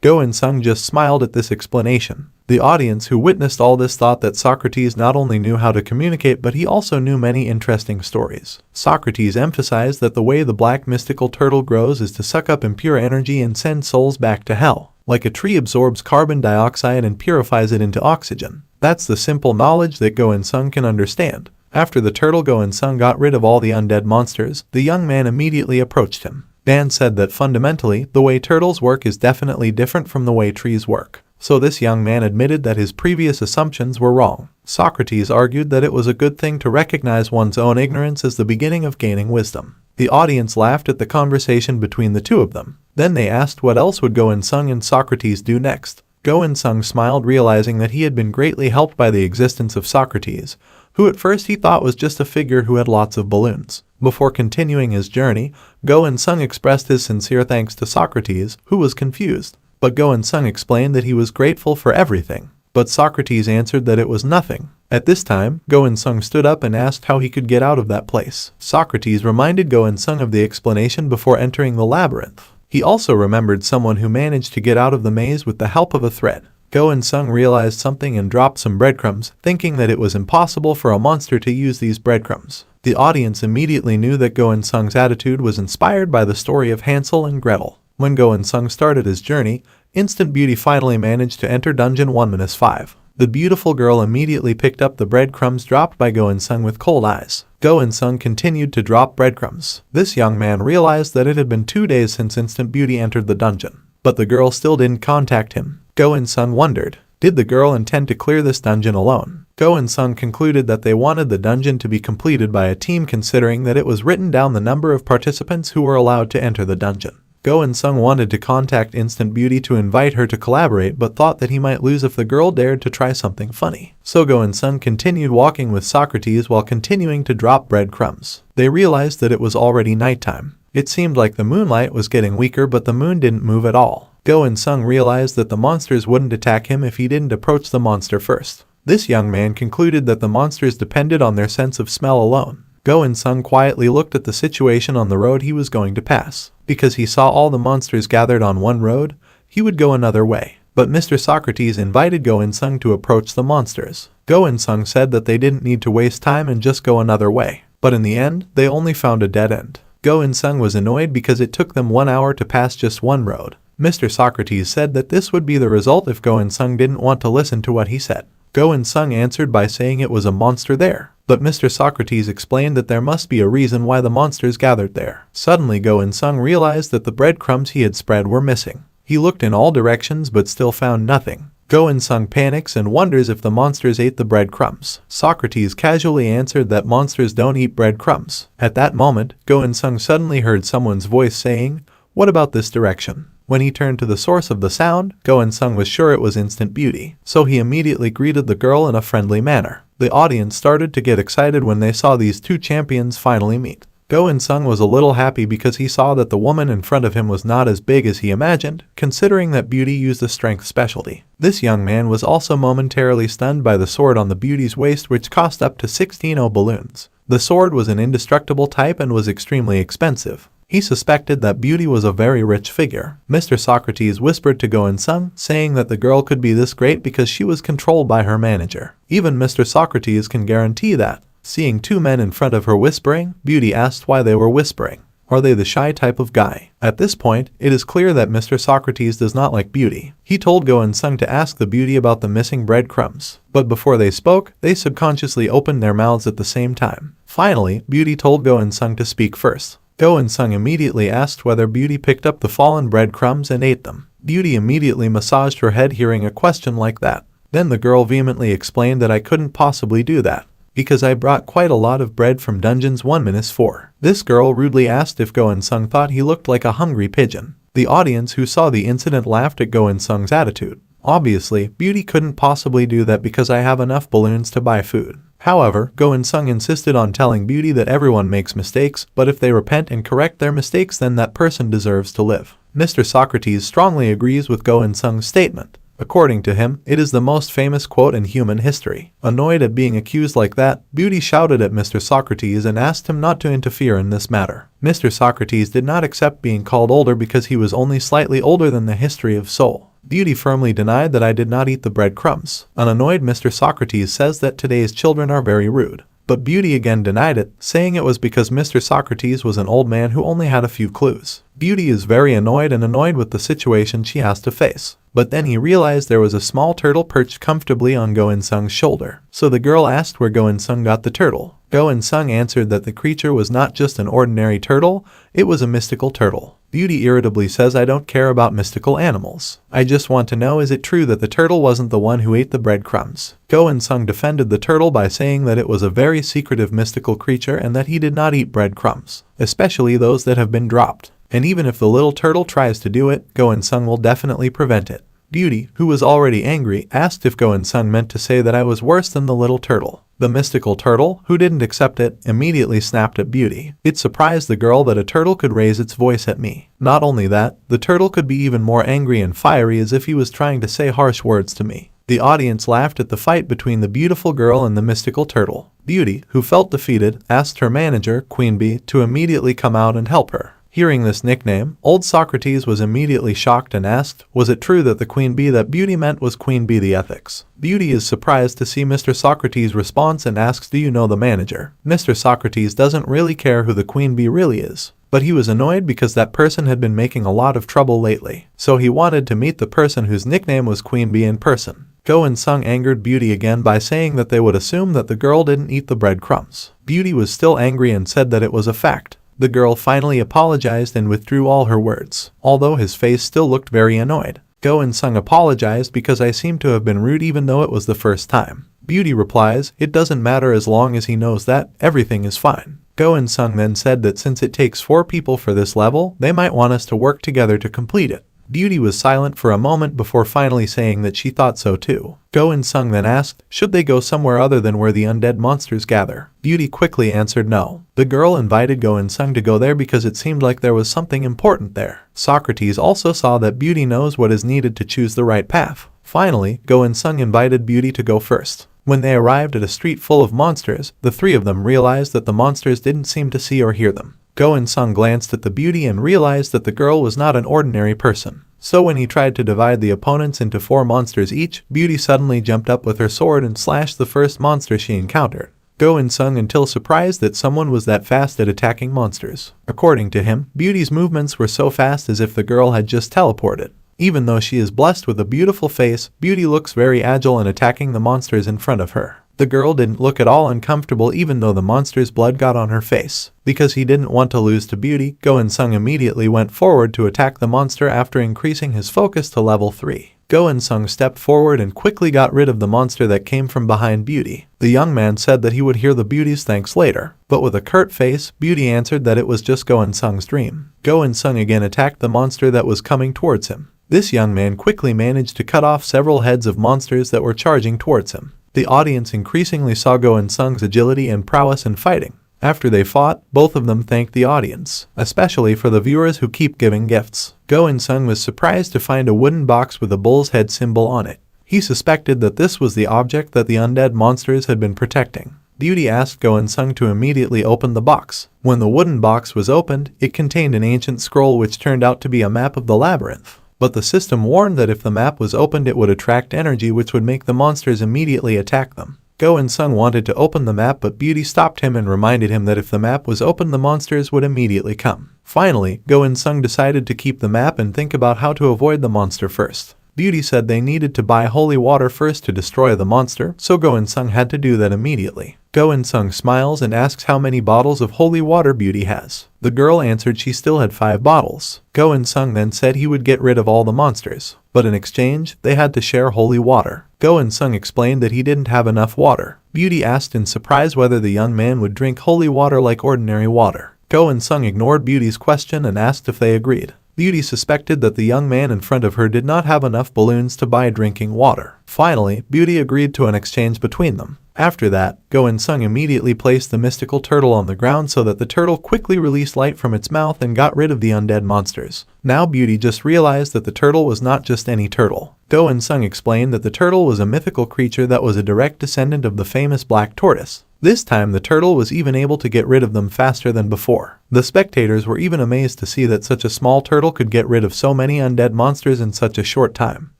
Go In-sung just smiled at this explanation. The audience who witnessed all this thought that Socrates not only knew how to communicate but he also knew many interesting stories. Socrates emphasized that the way the black mystical turtle grows is to suck up impure energy and send souls back to hell. Like a tree absorbs carbon dioxide and purifies it into oxygen. That's the simple knowledge that Go In-sung can understand. After the turtle Go In-sung got rid of all the undead monsters, the young man immediately approached him. Dan said that fundamentally, the way turtles work is definitely different from the way trees work. So this young man admitted that his previous assumptions were wrong. Socrates argued that it was a good thing to recognize one's own ignorance as the beginning of gaining wisdom. The audience laughed at the conversation between the two of them. Then they asked what else would Go In-sung and Socrates do next. Go In-sung smiled, realizing that he had been greatly helped by the existence of Socrates, who at first he thought was just a figure who had lots of balloons. Before continuing his journey, Go In-sung expressed his sincere thanks to Socrates, who was confused. But Go In-sung explained that he was grateful for everything. But Socrates answered that it was nothing. At this time, Go In-sung stood up and asked how he could get out of that place. Socrates reminded Go In-sung of the explanation before entering the labyrinth. He also remembered someone who managed to get out of the maze with the help of a thread. Go In-sung realized something and dropped some breadcrumbs, thinking that it was impossible for a monster to use these breadcrumbs. The audience immediately knew that Go In-sung's attitude was inspired by the story of Hansel and Gretel. When Go In-sung started his journey, Instant Beauty finally managed to enter Dungeon 1-5. The beautiful girl immediately picked up the breadcrumbs dropped by Go In-sung with cold eyes. Go In-sung continued to drop breadcrumbs. This young man realized that it had been 2 days since Instant Beauty entered the dungeon. But the girl still didn't contact him. Go In-sung wondered, did the girl intend to clear this dungeon alone? Go In-sung concluded that they wanted the dungeon to be completed by a team, considering that it was written down the number of participants who were allowed to enter the dungeon. Go In-sung wanted to contact Instant Beauty to invite her to collaborate but thought that he might lose if the girl dared to try something funny. So Go In-sung continued walking with Socrates while continuing to drop breadcrumbs. They realized that it was already nighttime. It seemed like the moonlight was getting weaker but the moon didn't move at all. Go In-sung realized that the monsters wouldn't attack him if he didn't approach the monster first. This young man concluded that the monsters depended on their sense of smell alone. Go In-sung quietly looked at the situation on the road he was going to pass. Because he saw all the monsters gathered on one road, he would go another way. But Mr. Socrates invited Go In-sung to approach the monsters. Go In-sung said that they didn't need to waste time and just go another way. But in the end, they only found a dead end. Go In-sung was annoyed because it took them 1 hour to pass just one road. Mr. Socrates said that this would be the result if Go In-sung didn't want to listen to what he said. Go In-sung answered by saying it was a monster there. But Mr. Socrates explained that there must be a reason why the monsters gathered there. Suddenly Go In-sung realized that the breadcrumbs he had spread were missing. He looked in all directions but still found nothing. Go In-sung panics and wonders if the monsters ate the breadcrumbs. Socrates casually answered that monsters don't eat breadcrumbs. At that moment, Go In-sung suddenly heard someone's voice saying, "What about this direction?" When he turned to the source of the sound, Go In-sung was sure it was Instant Beauty, so he immediately greeted the girl in a friendly manner. The audience started to get excited when they saw these two champions finally meet. Go In-sung was a little happy because he saw that the woman in front of him was not as big as he imagined, considering that Beauty used a strength specialty. This young man was also momentarily stunned by the sword on the Beauty's waist, which cost up to 16 balloons. The sword was an indestructible type and was extremely expensive. He suspected that Beauty was a very rich figure. Mr. Socrates whispered to Go In-sung, saying that the girl could be this great because she was controlled by her manager. Even Mr. Socrates can guarantee that. Seeing two men in front of her whispering, Beauty asked why they were whispering. Are they the shy type of guy? At this point, it is clear that Mr. Socrates does not like Beauty. He told Go In-sung to ask the Beauty about the missing breadcrumbs. But before they spoke, they subconsciously opened their mouths at the same time. Finally, Beauty told Go In-sung to speak first. Go In-sung immediately asked whether Beauty picked up the fallen breadcrumbs and ate them. Beauty immediately massaged her head hearing a question like that. Then the girl vehemently explained that I couldn't possibly do that, because I brought quite a lot of bread from Dungeons 1-4. This girl rudely asked if Go In-sung thought he looked like a hungry pigeon. The audience who saw the incident laughed at Go In-sung's attitude. Obviously, Beauty couldn't possibly do that because I have enough balloons to buy food. However, Go In-sung insisted on telling Beauty that everyone makes mistakes, but if they repent and correct their mistakes then that person deserves to live. Mr. Socrates strongly agrees with Go In-sung's statement. According to him, it is the most famous quote in human history. Annoyed at being accused like that, Beauty shouted at Mr. Socrates and asked him not to interfere in this matter. Mr. Socrates did not accept being called older because he was only slightly older than the history of Seoul. Beauty firmly denied that I did not eat the breadcrumbs. An annoyed Mr. Socrates says that today's children are very rude. But Beauty again denied it, saying it was because Mr. Socrates was an old man who only had a few clues. Beauty is very annoyed with the situation she has to face. But then he realized there was a small turtle perched comfortably on Go In-sung's shoulder. So the girl asked where Go In-sung got the turtle. Go In-sung answered that the creature was not just an ordinary turtle, it was a mystical turtle. Beauty irritably says, I don't care about mystical animals. I just want to know, is it true that the turtle wasn't the one who ate the breadcrumbs? Go In-sung defended the turtle by saying that it was a very secretive mystical creature and that he did not eat breadcrumbs, especially those that have been dropped. And even if the little turtle tries to do it, Go In-sung will definitely prevent it. Beauty, who was already angry, asked if Go In-sung meant to say that I was worse than the little turtle. The mystical turtle, who didn't accept it, immediately snapped at Beauty. It surprised the girl that a turtle could raise its voice at me. Not only that, the turtle could be even more angry and fiery, as if he was trying to say harsh words to me. The audience laughed at the fight between the beautiful girl and the mystical turtle. Beauty, who felt defeated, asked her manager, Queen Bee, to immediately come out and help her. Hearing this nickname, old Socrates was immediately shocked and asked, was it true that the Queen Bee that Beauty meant was Queen Bee the Ethics? Beauty is surprised to see Mr. Socrates' response and asks, do you know the manager? Mr. Socrates doesn't really care who the Queen Bee really is, but he was annoyed because that person had been making a lot of trouble lately, so he wanted to meet the person whose nickname was Queen Bee in person. Go In-sung angered Beauty again by saying that they would assume that the girl didn't eat the breadcrumbs. Beauty was still angry and said that it was a fact. The girl finally apologized and withdrew all her words, although his face still looked very annoyed. Go In-sung apologized because I seemed to have been rude even though it was the first time. Beauty replies, it doesn't matter as long as he knows that, everything is fine. Go In-sung then said that since it takes 4 people for this level, they might want us to work together to complete it. Beauty was silent for a moment before finally saying that she thought so too. Go In-sung then asked, should they go somewhere other than where the undead monsters gather? Beauty quickly answered no. The girl invited Go In-sung to go there because it seemed like there was something important there. Socrates also saw that Beauty knows what is needed to choose the right path. Finally, Go In-sung invited Beauty to go first. When they arrived at a street full of monsters, the 3 of them realized that the monsters didn't seem to see or hear them. Go In-sung glanced at the Beauty and realized that the girl was not an ordinary person. So when he tried to divide the opponents into 4 monsters each, Beauty suddenly jumped up with her sword and slashed the first monster she encountered. Go In-sung until surprised that someone was that fast at attacking monsters. According to him, Beauty's movements were so fast as if the girl had just teleported. Even though she is blessed with a beautiful face, Beauty looks very agile in attacking the monsters in front of her. The girl didn't look at all uncomfortable even though the monster's blood got on her face. Because he didn't want to lose to Beauty, Go In-sung immediately went forward to attack the monster after increasing his focus to level 3. Go In-sung stepped forward and quickly got rid of the monster that came from behind Beauty. The young man said that he would hear the Beauty's thanks later, but with a curt face, Beauty answered that it was just Go In-sung's dream. Go In-sung again attacked the monster that was coming towards him. This young man quickly managed to cut off several heads of monsters that were charging towards him. The audience increasingly saw Go In-sung's agility and prowess in fighting. After they fought, both of them thanked the audience, especially for the viewers who keep giving gifts. Go In-sung was surprised to find a wooden box with a bull's head symbol on it. He suspected that this was the object that the undead monsters had been protecting. Beauty asked Go In-sung to immediately open the box. When the wooden box was opened, it contained an ancient scroll which turned out to be a map of the labyrinth. But the system warned that if the map was opened it would attract energy which would make the monsters immediately attack them. Go In-sung wanted to open the map but Beauty stopped him and reminded him that if the map was opened the monsters would immediately come. Finally, Go In-sung decided to keep the map and think about how to avoid the monster first. Beauty said they needed to buy holy water first to destroy the monster, so Go In-sung had to do that immediately. Go In-sung smiles and asks how many bottles of holy water Beauty has. The girl answered she still had 5 bottles. Go In-sung then said he would get rid of all the monsters, but in exchange, they had to share holy water. Go In-sung explained that he didn't have enough water. Beauty asked in surprise whether the young man would drink holy water like ordinary water. Go In-sung ignored Beauty's question and asked if they agreed. Beauty suspected that the young man in front of her did not have enough balloons to buy drinking water. Finally, Beauty agreed to an exchange between them. After that, Go In-sung immediately placed the mystical turtle on the ground so that the turtle quickly released light from its mouth and got rid of the undead monsters. Now Beauty just realized that the turtle was not just any turtle. Go In-sung explained that the turtle was a mythical creature that was a direct descendant of the famous black tortoise. This time the turtle was even able to get rid of them faster than before. The spectators were even amazed to see that such a small turtle could get rid of so many undead monsters in such a short time.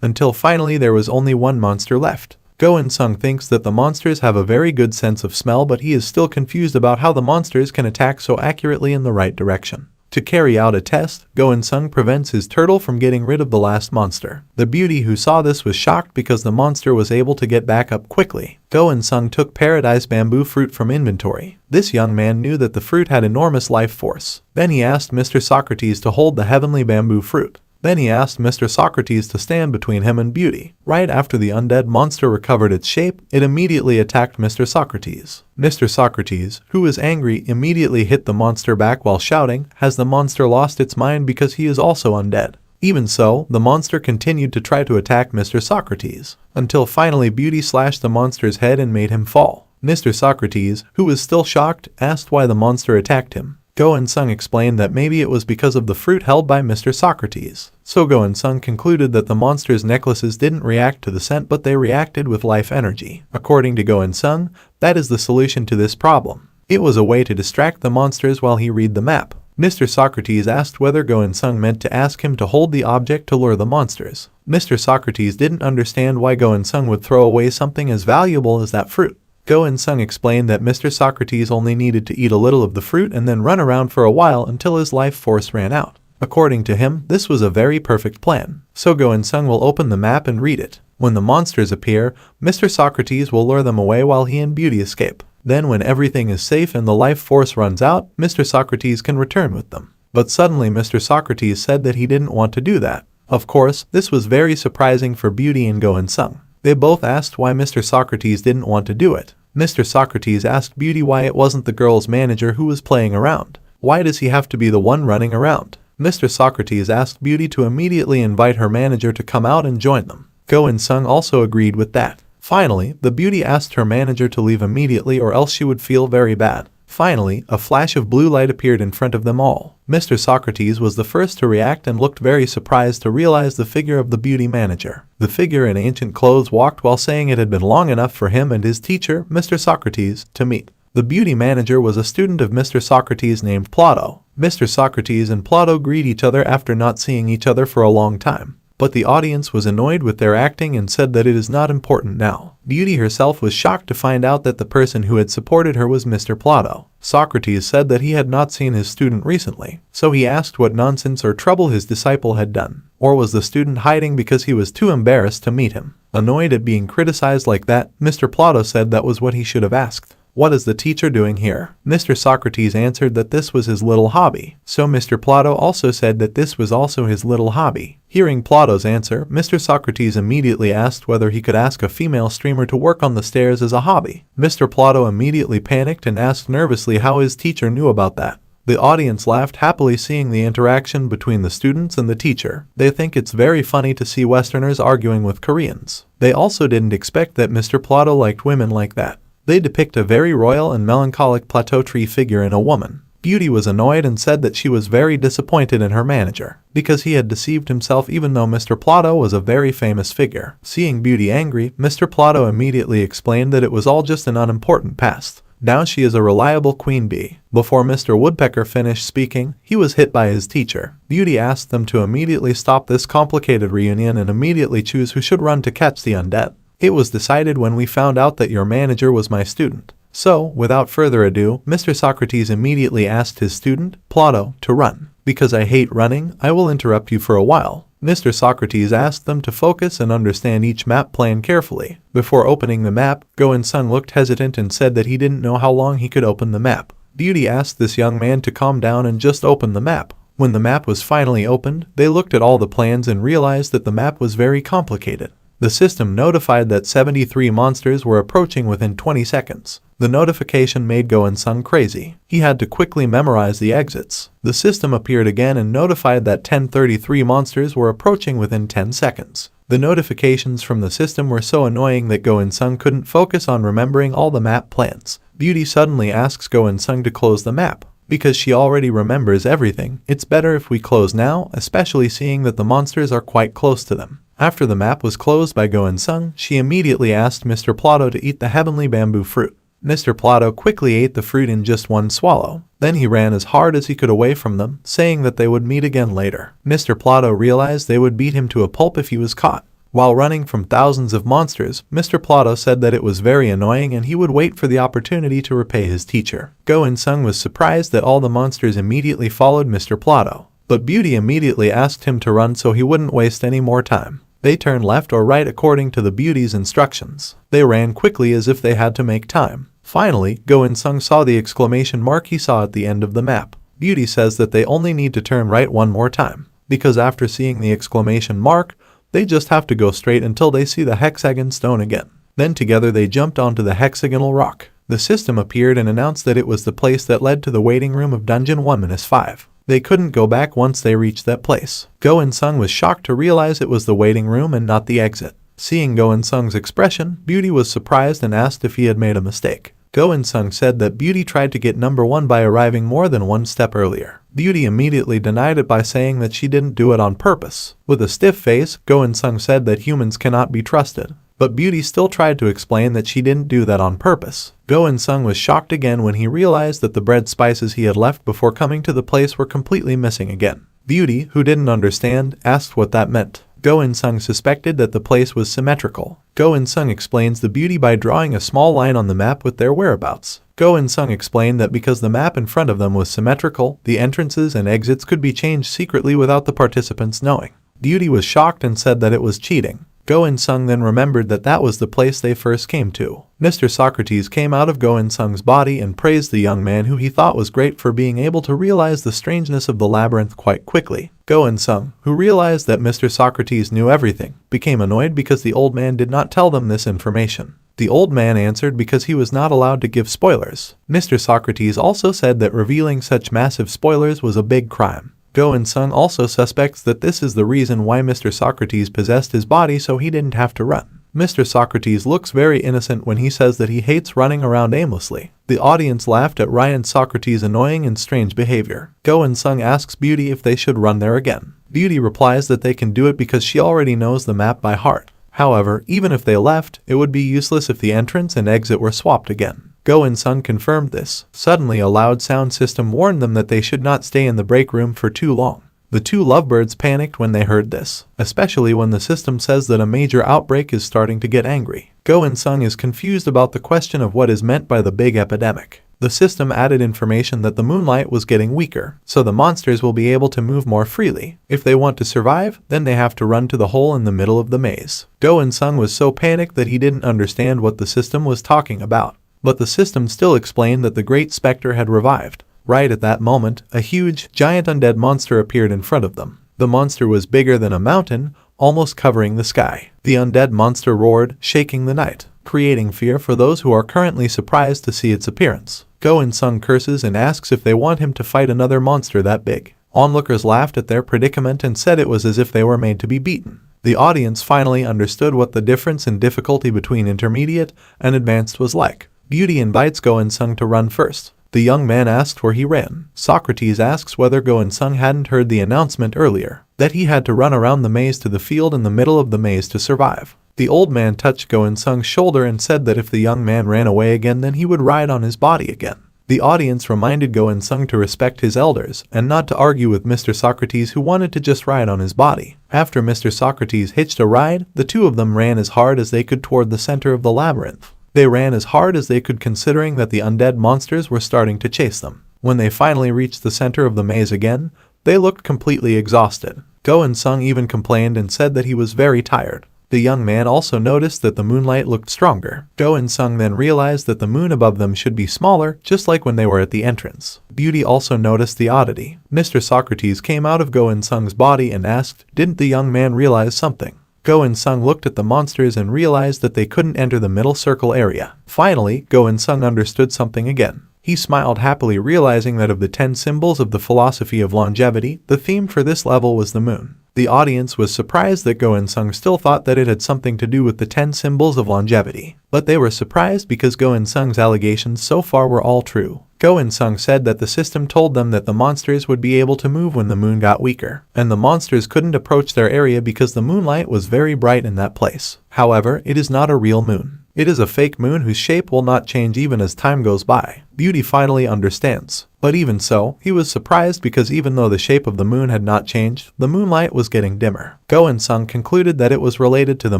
Until finally there was only one monster left. Go In-sung thinks that the monsters have a very good sense of smell, but he is still confused about how the monsters can attack so accurately in the right direction. To carry out a test, Go In-sung prevents his turtle from getting rid of the last monster. The beauty who saw this was shocked because the monster was able to get back up quickly. Go In-sung took paradise bamboo fruit from inventory. This young man knew that the fruit had enormous life force. Then he asked Mr. Socrates to hold the heavenly bamboo fruit. Then he asked Mr. Socrates to stand between him and Beauty. Right after the undead monster recovered its shape, it immediately attacked Mr. Socrates. Mr. Socrates, who was angry, immediately hit the monster back while shouting, "Has the monster lost its mind because he is also undead?" Even so, the monster continued to try to attack Mr. Socrates, until finally Beauty slashed the monster's head and made him fall. Mr. Socrates, who was still shocked, asked why the monster attacked him. Go In-sung explained that maybe it was because of the fruit held by Mr. Socrates. So Go In-sung concluded that the monster's necklaces didn't react to the scent, but they reacted with life energy. According to Go In-sung, that is the solution to this problem. It was a way to distract the monsters while he read the map. Mr. Socrates asked whether Go In-sung meant to ask him to hold the object to lure the monsters. Mr. Socrates didn't understand why Go In-sung would throw away something as valuable as that fruit. Go In-sung explained that Mr. Socrates only needed to eat a little of the fruit and then run around for a while until his life force ran out. According to him, this was a very perfect plan. So Go In-sung will open the map and read it. When the monsters appear, Mr. Socrates will lure them away while he and Beauty escape. Then when everything is safe and the life force runs out, Mr. Socrates can return with them. But suddenly Mr. Socrates said that he didn't want to do that. Of course, this was very surprising for Beauty and Go In-sung. They both asked why Mr. Socrates didn't want to do it. Mr. Socrates asked Beauty why it wasn't the girl's manager who was playing around. Why does he have to be the one running around? Mr. Socrates asked Beauty to immediately invite her manager to come out and join them. Go In-sung also agreed with that. Finally, the Beauty asked her manager to leave immediately or else she would feel very bad. Finally, a flash of blue light appeared in front of them all. Mr. Socrates was the first to react and looked very surprised to realize the figure of the Beauty manager. The figure in ancient clothes walked while saying it had been long enough for him and his teacher, Mr. Socrates, to meet. The Beauty manager was a student of Mr. Socrates named Plato. Mr. Socrates and Plato greet each other after not seeing each other for a long time. But the audience was annoyed with their acting and said that it is not important now. Beauty herself was shocked to find out that the person who had supported her was Mr. Plato. Socrates said that he had not seen his student recently, so he asked what nonsense or trouble his disciple had done. Or was the student hiding because he was too embarrassed to meet him? Annoyed at being criticized like that, Mr. Plato said that was what he should have asked. What is the teacher doing here? Mr. Socrates answered that this was his little hobby. So Mr. Plato also said that this was also his little hobby. Hearing Plato's answer, Mr. Socrates immediately asked whether he could ask a female streamer to work on the stairs as a hobby. Mr. Plato immediately panicked and asked nervously how his teacher knew about that. The audience laughed happily seeing the interaction between the students and the teacher. They think it's very funny to see Westerners arguing with Koreans. They also didn't expect that Mr. Plato liked women like that. They depict a very royal and melancholic plateau tree figure in a woman. Beauty was annoyed and said that she was very disappointed in her manager, because he had deceived himself even though Mr. Plato was a very famous figure. Seeing Beauty angry, Mr. Plato immediately explained that it was all just an unimportant past. Now she is a reliable queen bee. Before Mr. Woodpecker finished speaking, he was hit by his teacher. Beauty asked them to immediately stop this complicated reunion and immediately choose who should run to catch the undead. It was decided when we found out that your manager was my student. So, without further ado, Mr. Socrates immediately asked his student, Plato, to run. Because I hate running, I will interrupt you for a while. Mr. Socrates asked them to focus and understand each map plan carefully. Before opening the map, Go In-sung looked hesitant and said that he didn't know how long he could open the map. Beauty asked this young man to calm down and just open the map. When the map was finally opened, they looked at all the plans and realized that the map was very complicated. The system notified that 73 monsters were approaching within 20 seconds. The notification made Go-in-sung crazy. He had to quickly memorize the exits. The system appeared again and notified that 1033 monsters were approaching within 10 seconds. The notifications from the system were so annoying that Go-in-sung couldn't focus on remembering all the map plans. Beauty suddenly asks Go-in-sung to close the map. Because she already remembers everything, it's better if we close now, especially seeing that the monsters are quite close to them. After the map was closed by Go-in-sung, she immediately asked Mr. Plato to eat the heavenly bamboo fruit. Mr. Plato quickly ate the fruit in just one swallow. Then he ran as hard as he could away from them, saying that they would meet again later. Mr. Plato realized they would beat him to a pulp if he was caught. While running from thousands of monsters, Mr. Plato said that it was very annoying and he would wait for the opportunity to repay his teacher. Go-in-sung was surprised that all the monsters immediately followed Mr. Plato, but Beauty immediately asked him to run so he wouldn't waste any more time. They turned left or right according to the Beauty's instructions. They ran quickly as if they had to make time. Finally, Go-in-sung saw the exclamation mark he saw at the end of the map. Beauty says that they only need to turn right one more time, because after seeing the exclamation mark, they just have to go straight until they see the hexagon stone again. Then together they jumped onto the hexagonal rock. The system appeared and announced that it was the place that led to the waiting room of Dungeon 1-5. They couldn't go back once they reached that place. Go-in-sung was shocked to realize it was the waiting room and not the exit. Seeing Go-in-sung's expression, Beauty was surprised and asked if he had made a mistake. Go-in-sung said that Beauty tried to get number 1 by arriving more than one step earlier. Beauty immediately denied it by saying that she didn't do it on purpose. With a stiff face, Go-in-sung said that humans cannot be trusted. But Beauty still tried to explain that she didn't do that on purpose. Go-in-sung was shocked again when he realized that the bread spices he had left before coming to the place were completely missing again. Beauty, who didn't understand, asked what that meant. Go-in-sung suspected that the place was symmetrical. Go-in-sung explains the Beauty by drawing a small line on the map with their whereabouts. Go-in-sung explained that because the map in front of them was symmetrical, the entrances and exits could be changed secretly without the participants knowing. Beauty was shocked and said that it was cheating. Go-in-sung then remembered that that was the place they first came to. Mr. Socrates came out of Go-in-sung's body and praised the young man who he thought was great for being able to realize the strangeness of the labyrinth quite quickly. Go-in-sung, who realized that Mr. Socrates knew everything, became annoyed because the old man did not tell them this information. The old man answered because he was not allowed to give spoilers. Mr. Socrates also said that revealing such massive spoilers was a big crime. Go-in-sung also suspects that this is the reason why Mr. Socrates possessed his body so he didn't have to run. Mr. Socrates looks very innocent when he says that he hates running around aimlessly. The audience laughed at Ryan Socrates' annoying and strange behavior. Go-in-sung asks Beauty if they should run there again. Beauty replies that they can do it because she already knows the map by heart. However, even if they left, it would be useless if the entrance and exit were swapped again. Go-in-sung confirmed this. Suddenly, a loud sound system warned them that they should not stay in the break room for too long. The two lovebirds panicked when they heard this, especially when the system says that a major outbreak is starting to get angry. Go-in-sung is confused about the question of what is meant by the big epidemic. The system added information that the moonlight was getting weaker, so the monsters will be able to move more freely. If they want to survive, then they have to run to the hole in the middle of the maze. Go-in-sung was so panicked that he didn't understand what the system was talking about. But the system still explained that the Great Spectre had revived. Right at that moment, a huge, giant undead monster appeared in front of them. The monster was bigger than a mountain, almost covering the sky. The undead monster roared, shaking the night, creating fear for those who are currently surprised to see its appearance. Go-in-sung curses and asks if they want him to fight another monster that big. Onlookers laughed at their predicament and said it was as if they were made to be beaten. The audience finally understood what the difference in difficulty between intermediate and advanced was like. Beauty invites Go-in-sung to run first. The young man asked where he ran. Socrates asks whether Go-in-sung hadn't heard the announcement earlier, that he had to run around the maze to the field in the middle of the maze to survive. The old man touched Go-in-sung's shoulder and said that if the young man ran away again then he would ride on his body again. The audience reminded Go-in-sung to respect his elders and not to argue with Mr. Socrates who wanted to just ride on his body. After Mr. Socrates hitched a ride, the two of them ran as hard as they could toward the center of the labyrinth. They ran as hard as they could considering that the undead monsters were starting to chase them. When they finally reached the center of the maze again, they looked completely exhausted. Go-in-sung even complained and said that he was very tired. The young man also noticed that the moonlight looked stronger. Go-in-sung then realized that the moon above them should be smaller, just like when they were at the entrance. Beauty also noticed the oddity. Mr. Socrates came out of Go-in-sung's body and asked, didn't the young man realize something? Go In-sung looked at the monsters and realized that they couldn't enter the middle circle area. Finally, Go In-sung understood something again. He smiled happily, realizing that of the 10 symbols of the philosophy of longevity, the theme for this level was the moon. The audience was surprised that Go In-sung still thought that it had something to do with the 10 symbols of longevity. But they were surprised because Go In-sung's allegations so far were all true. Go In-sung said that the system told them that the monsters would be able to move when the moon got weaker, and the monsters couldn't approach their area because the moonlight was very bright in that place. However, it is not a real moon. It is a fake moon whose shape will not change even as time goes by. Beauty finally understands. But even so, he was surprised because even though the shape of the moon had not changed, the moonlight was getting dimmer. Go In-sung concluded that it was related to the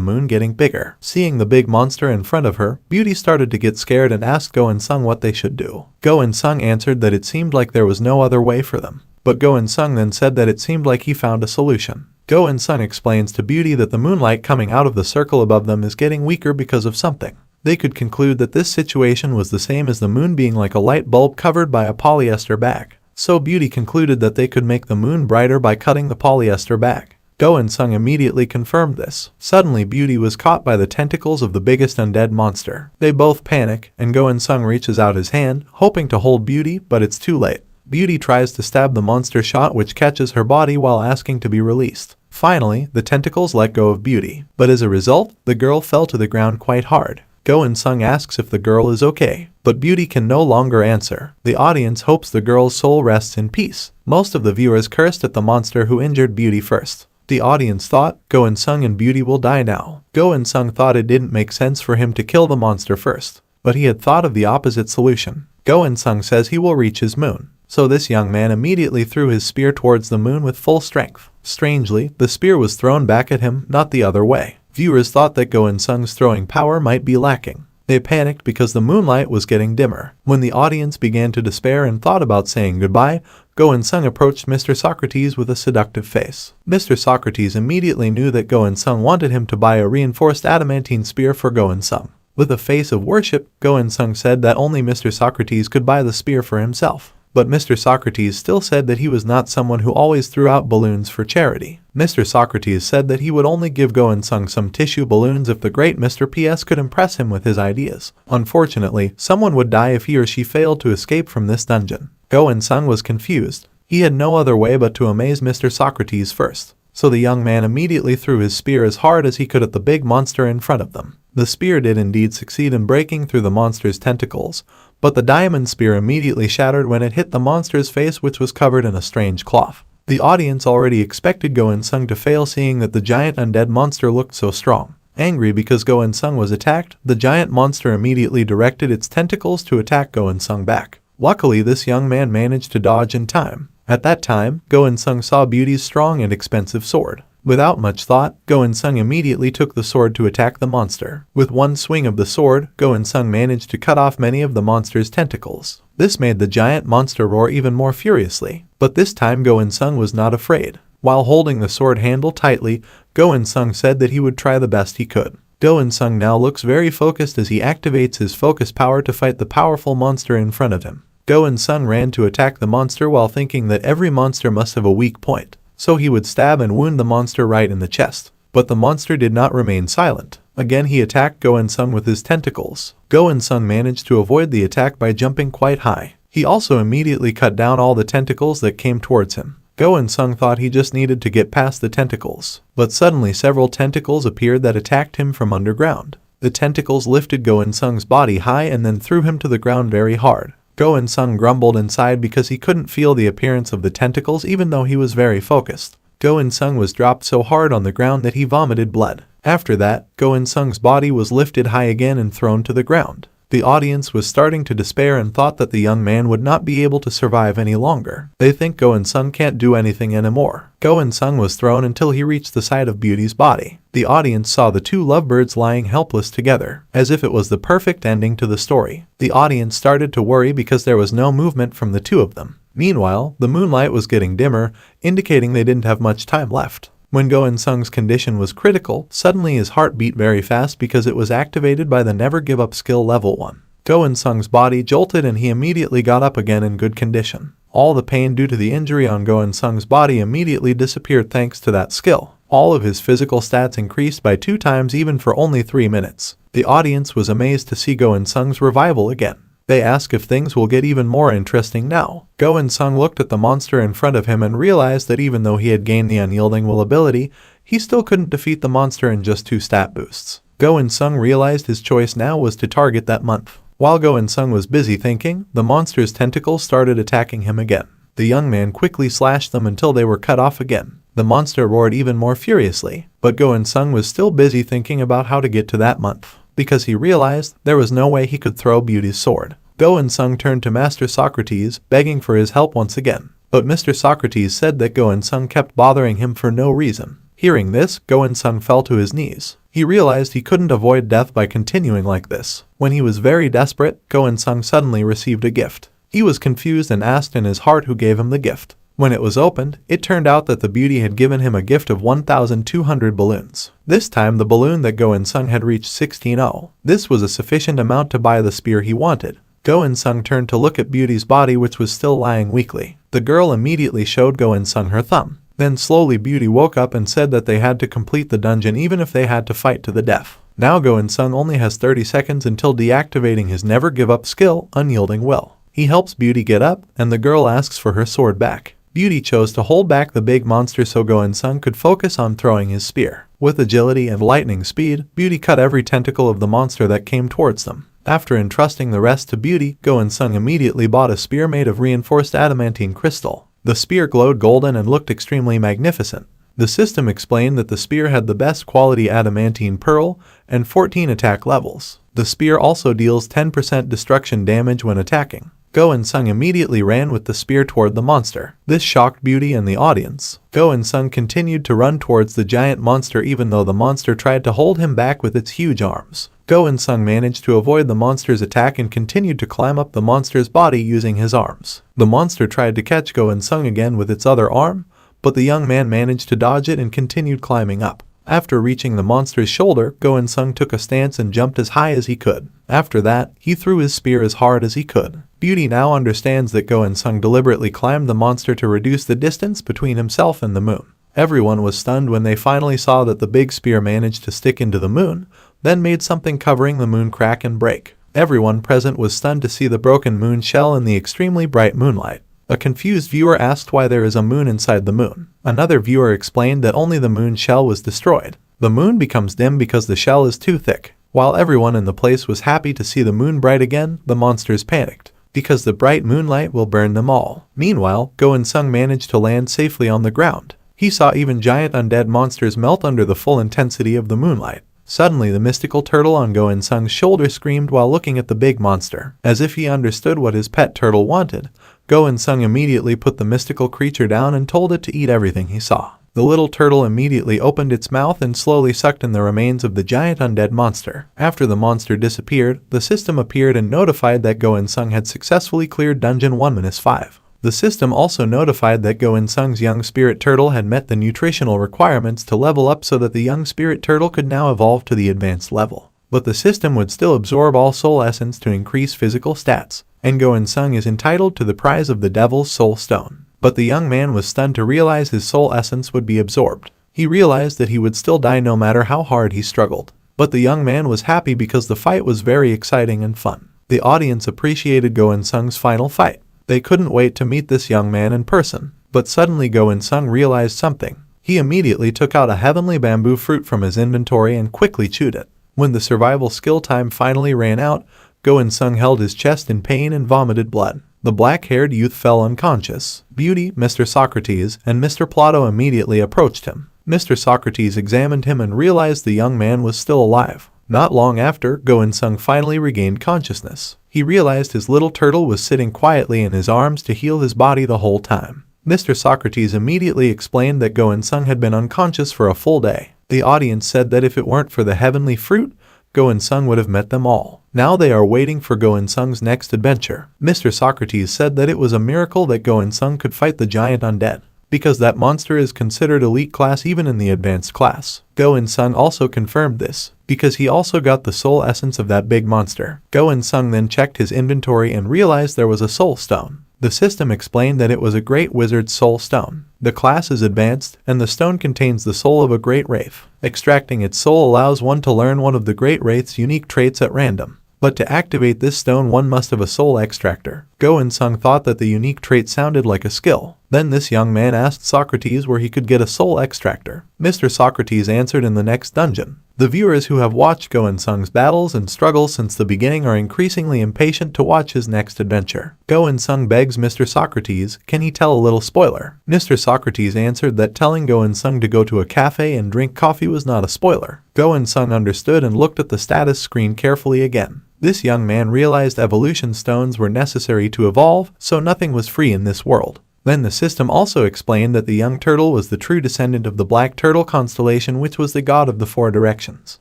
moon getting bigger. Seeing the big monster in front of her, Beauty started to get scared and asked Go In-sung what they should do. Go In-sung answered that it seemed like there was no other way for them. But Go In-sung then said that it seemed like he found a solution. Go In-sung explains to Beauty that the moonlight coming out of the circle above them is getting weaker because of something. They could conclude that this situation was the same as the moon being like a light bulb covered by a polyester bag. So Beauty concluded that they could make the moon brighter by cutting the polyester bag. Go In-sung immediately confirmed this. Suddenly Beauty was caught by the tentacles of the biggest undead monster. They both panic, and Go In-sung reaches out his hand, hoping to hold Beauty, but it's too late. Beauty tries to stab the monster shot, which catches her body while asking to be released. Finally, the tentacles let go of Beauty, but as a result, the girl fell to the ground quite hard. Go In-sung asks if the girl is okay, but Beauty can no longer answer. The audience hopes the girl's soul rests in peace. Most of the viewers cursed at the monster who injured Beauty first. The audience thought, Go In-sung and Beauty will die now. Go In-sung thought it didn't make sense for him to kill the monster first, but he had thought of the opposite solution. Go In-sung says he will reach his moon. So this young man immediately threw his spear towards the moon with full strength. Strangely, the spear was thrown back at him, not the other way. Viewers thought that Go In-sung's throwing power might be lacking. They panicked because the moonlight was getting dimmer. When the audience began to despair and thought about saying goodbye, Go In-sung approached Mr. Socrates with a seductive face. Mr. Socrates immediately knew that Go In-sung wanted him to buy a reinforced adamantine spear for Go In-sung. With a face of worship, Go In-sung said that only Mr. Socrates could buy the spear for himself. But Mr. Socrates still said that he was not someone who always threw out balloons for charity. Mr. Socrates said that he would only give Go In-sung some tissue balloons if the great Mr. PS could impress him with his ideas. Unfortunately, someone would die if he or she failed to escape from this dungeon. Go In-sung was confused. He had no other way but to amaze Mr. Socrates first. So the young man immediately threw his spear as hard as he could at the big monster in front of them. The spear did indeed succeed in breaking through the monster's tentacles, but the diamond spear immediately shattered when it hit the monster's face, which was covered in a strange cloth. The audience already expected Go In-sung to fail, seeing that the giant undead monster looked so strong. Angry because Go In-sung was attacked, the giant monster immediately directed its tentacles to attack Go In-sung back. Luckily, this young man managed to dodge in time. At that time, Go In-sung saw Beauty's strong and expensive sword. Without much thought, Go In-sung immediately took the sword to attack the monster. With one swing of the sword, Go In-sung managed to cut off many of the monster's tentacles. This made the giant monster roar even more furiously. But this time Go In-sung was not afraid. While holding the sword handle tightly, Go In-sung said that he would try the best he could. Go In-sung now looks very focused as he activates his focus power to fight the powerful monster in front of him. Go In-sung ran to attack the monster while thinking that every monster must have a weak point, so he would stab and wound the monster right in the chest. But the monster did not remain silent. Again he attacked Go In-sung with his tentacles. Go In-sung managed to avoid the attack by jumping quite high. He also immediately cut down all the tentacles that came towards him. Go In-sung thought he just needed to get past the tentacles, but suddenly several tentacles appeared that attacked him from underground. The tentacles lifted Go In-sung's body high and then threw him to the ground very hard. Go In-sung grumbled inside because he couldn't feel the appearance of the tentacles even though he was very focused. Go In-sung was dropped so hard on the ground that he vomited blood. After that, Go In-sung's body was lifted high again and thrown to the ground. The audience was starting to despair and thought that the young man would not be able to survive any longer. They think Go In-sung can't do anything anymore. Go In-sung was thrown until he reached the side of Beauty's body. The audience saw the two lovebirds lying helpless together, as if it was the perfect ending to the story. The audience started to worry because there was no movement from the two of them. Meanwhile, the moonlight was getting dimmer, indicating they didn't have much time left. When Go In-sung's condition was critical, suddenly his heart beat very fast because it was activated by the Never Give Up skill level 1. Go In-sung's body jolted and he immediately got up again in good condition. All the pain due to the injury on Go In-sung's body immediately disappeared thanks to that skill. All of his physical stats increased by 2 times even for only 3 minutes. The audience was amazed to see Go In-sung's revival again. They ask if things will get even more interesting now. Go In-sung looked at the monster in front of him and realized that even though he had gained the unyielding will ability, he still couldn't defeat the monster in just 2 stat boosts. Go In-sung realized his choice now was to target that month. While Go In-sung was busy thinking, the monster's tentacles started attacking him again. The young man quickly slashed them until they were cut off again. The monster roared even more furiously, but Go In-sung was still busy thinking about how to get to that month, because he realized there was no way he could throw Beauty's sword. Go In-sung turned to Master Socrates, begging for his help once again. But Mr. Socrates said that Go In-sung kept bothering him for no reason. Hearing this, Go In-sung fell to his knees. He realized he couldn't avoid death by continuing like this. When he was very desperate, Go In-sung suddenly received a gift. He was confused and asked in his heart who gave him the gift. When it was opened, it turned out that the beauty had given him a gift of 1,200 balloons. This time the balloon that Go In-sung had reached 16,000. This was a sufficient amount to buy the spear he wanted. Go In-sung turned to look at Beauty's body, which was still lying weakly. The girl immediately showed Go In-sung her thumb. Then slowly Beauty woke up and said that they had to complete the dungeon even if they had to fight to the death. Now Go In-sung only has 30 seconds until deactivating his never give up skill, Unyielding Will. He helps Beauty get up, and the girl asks for her sword back. Beauty chose to hold back the big monster so Go In-sung could focus on throwing his spear. With agility and lightning speed, Beauty cut every tentacle of the monster that came towards them. After entrusting the rest to Beauty, Go In-sung immediately bought a spear made of reinforced adamantine crystal. The spear glowed golden and looked extremely magnificent. The system explained that the spear had the best quality adamantine pearl and 14 attack levels. The spear also deals 10% destruction damage when attacking. Go In-sung immediately ran with the spear toward the monster. This shocked Beauty and the audience. Go In-sung continued to run towards the giant monster even though the monster tried to hold him back with its huge arms. Go In-sung managed to avoid the monster's attack and continued to climb up the monster's body using his arms. The monster tried to catch Go In-sung again with its other arm, but the young man managed to dodge it and continued climbing up. After reaching the monster's shoulder, Go In-sung took a stance and jumped as high as he could. After that, he threw his spear as hard as he could. Beauty now understands that Go In-sung deliberately climbed the monster to reduce the distance between himself and the moon. Everyone was stunned when they finally saw that the big spear managed to stick into the moon, then made something covering the moon crack and break. Everyone present was stunned to see the broken moon shell in the extremely bright moonlight. A confused viewer asked why there is a moon inside the moon. Another viewer explained that only the moon shell was destroyed. The moon becomes dim because the shell is too thick. While everyone in the place was happy to see the moon bright again, the monsters panicked, because the bright moonlight will burn them all. Meanwhile, Go In-sung managed to land safely on the ground. He saw even giant undead monsters melt under the full intensity of the moonlight. Suddenly the mystical turtle on Go In-sung's shoulder screamed while looking at the big monster. As if he understood what his pet turtle wanted, Go In-sung immediately put the mystical creature down and told it to eat everything he saw. The little turtle immediately opened its mouth and slowly sucked in the remains of the giant undead monster. After the monster disappeared, the system appeared and notified that Go In-sung had successfully cleared Dungeon 1-5. The system also notified that Go In-sung's young spirit turtle had met the nutritional requirements to level up so that the young spirit turtle could now evolve to the advanced level. But the system would still absorb all soul essence to increase physical stats, and Go In-sung is entitled to the prize of the Devil's Soul Stone. But the young man was stunned to realize his soul essence would be absorbed. He realized that he would still die no matter how hard he struggled. But the young man was happy because the fight was very exciting and fun. The audience appreciated Go In-sung's final fight. They couldn't wait to meet this young man in person. But suddenly Go In-sung realized something. He immediately took out a heavenly bamboo fruit from his inventory and quickly chewed it. When the survival skill time finally ran out, Go In-sung held his chest in pain and vomited blood. The black-haired youth fell unconscious. Beauty, Mr. Socrates, and Mr. Plato immediately approached him. Mr. Socrates examined him and realized the young man was still alive. Not long after, Go In-sung finally regained consciousness. He realized his little turtle was sitting quietly in his arms to heal his body the whole time. Mr. Socrates immediately explained that Go In-sung had been unconscious for a full day. The audience said that if it weren't for the heavenly fruit, Go In-sung would have met them all. Now they are waiting for Go In-sung's next adventure. Mr. Socrates said that it was a miracle that Go In-sung could fight the giant undead, because that monster is considered elite class even in the advanced class. Go In-sung also confirmed this, because he also got the soul essence of that big monster. Go In-sung then checked his inventory and realized there was a soul stone. The system explained that it was a great wizard's soul stone. The class is advanced, and the stone contains the soul of a great wraith. Extracting its soul allows one to learn one of the great wraith's unique traits at random. But to activate this stone one must have a soul extractor. Go-in-sung thought that the unique trait sounded like a skill. Then this young man asked Socrates where he could get a soul extractor. Mr. Socrates answered in the next dungeon. The viewers who have watched Go-in-sung's battles and struggles since the beginning are increasingly impatient to watch his next adventure. Go-in-sung begs Mr. Socrates, can he tell a little spoiler? Mr. Socrates answered that telling Go-in-sung to go to a cafe and drink coffee was not a spoiler. Go-in-sung understood and looked at the status screen carefully again. This young man realized evolution stones were necessary to evolve, so nothing was free in this world. Then the system also explained that the young turtle was the true descendant of the black turtle constellation, which was the god of the four directions.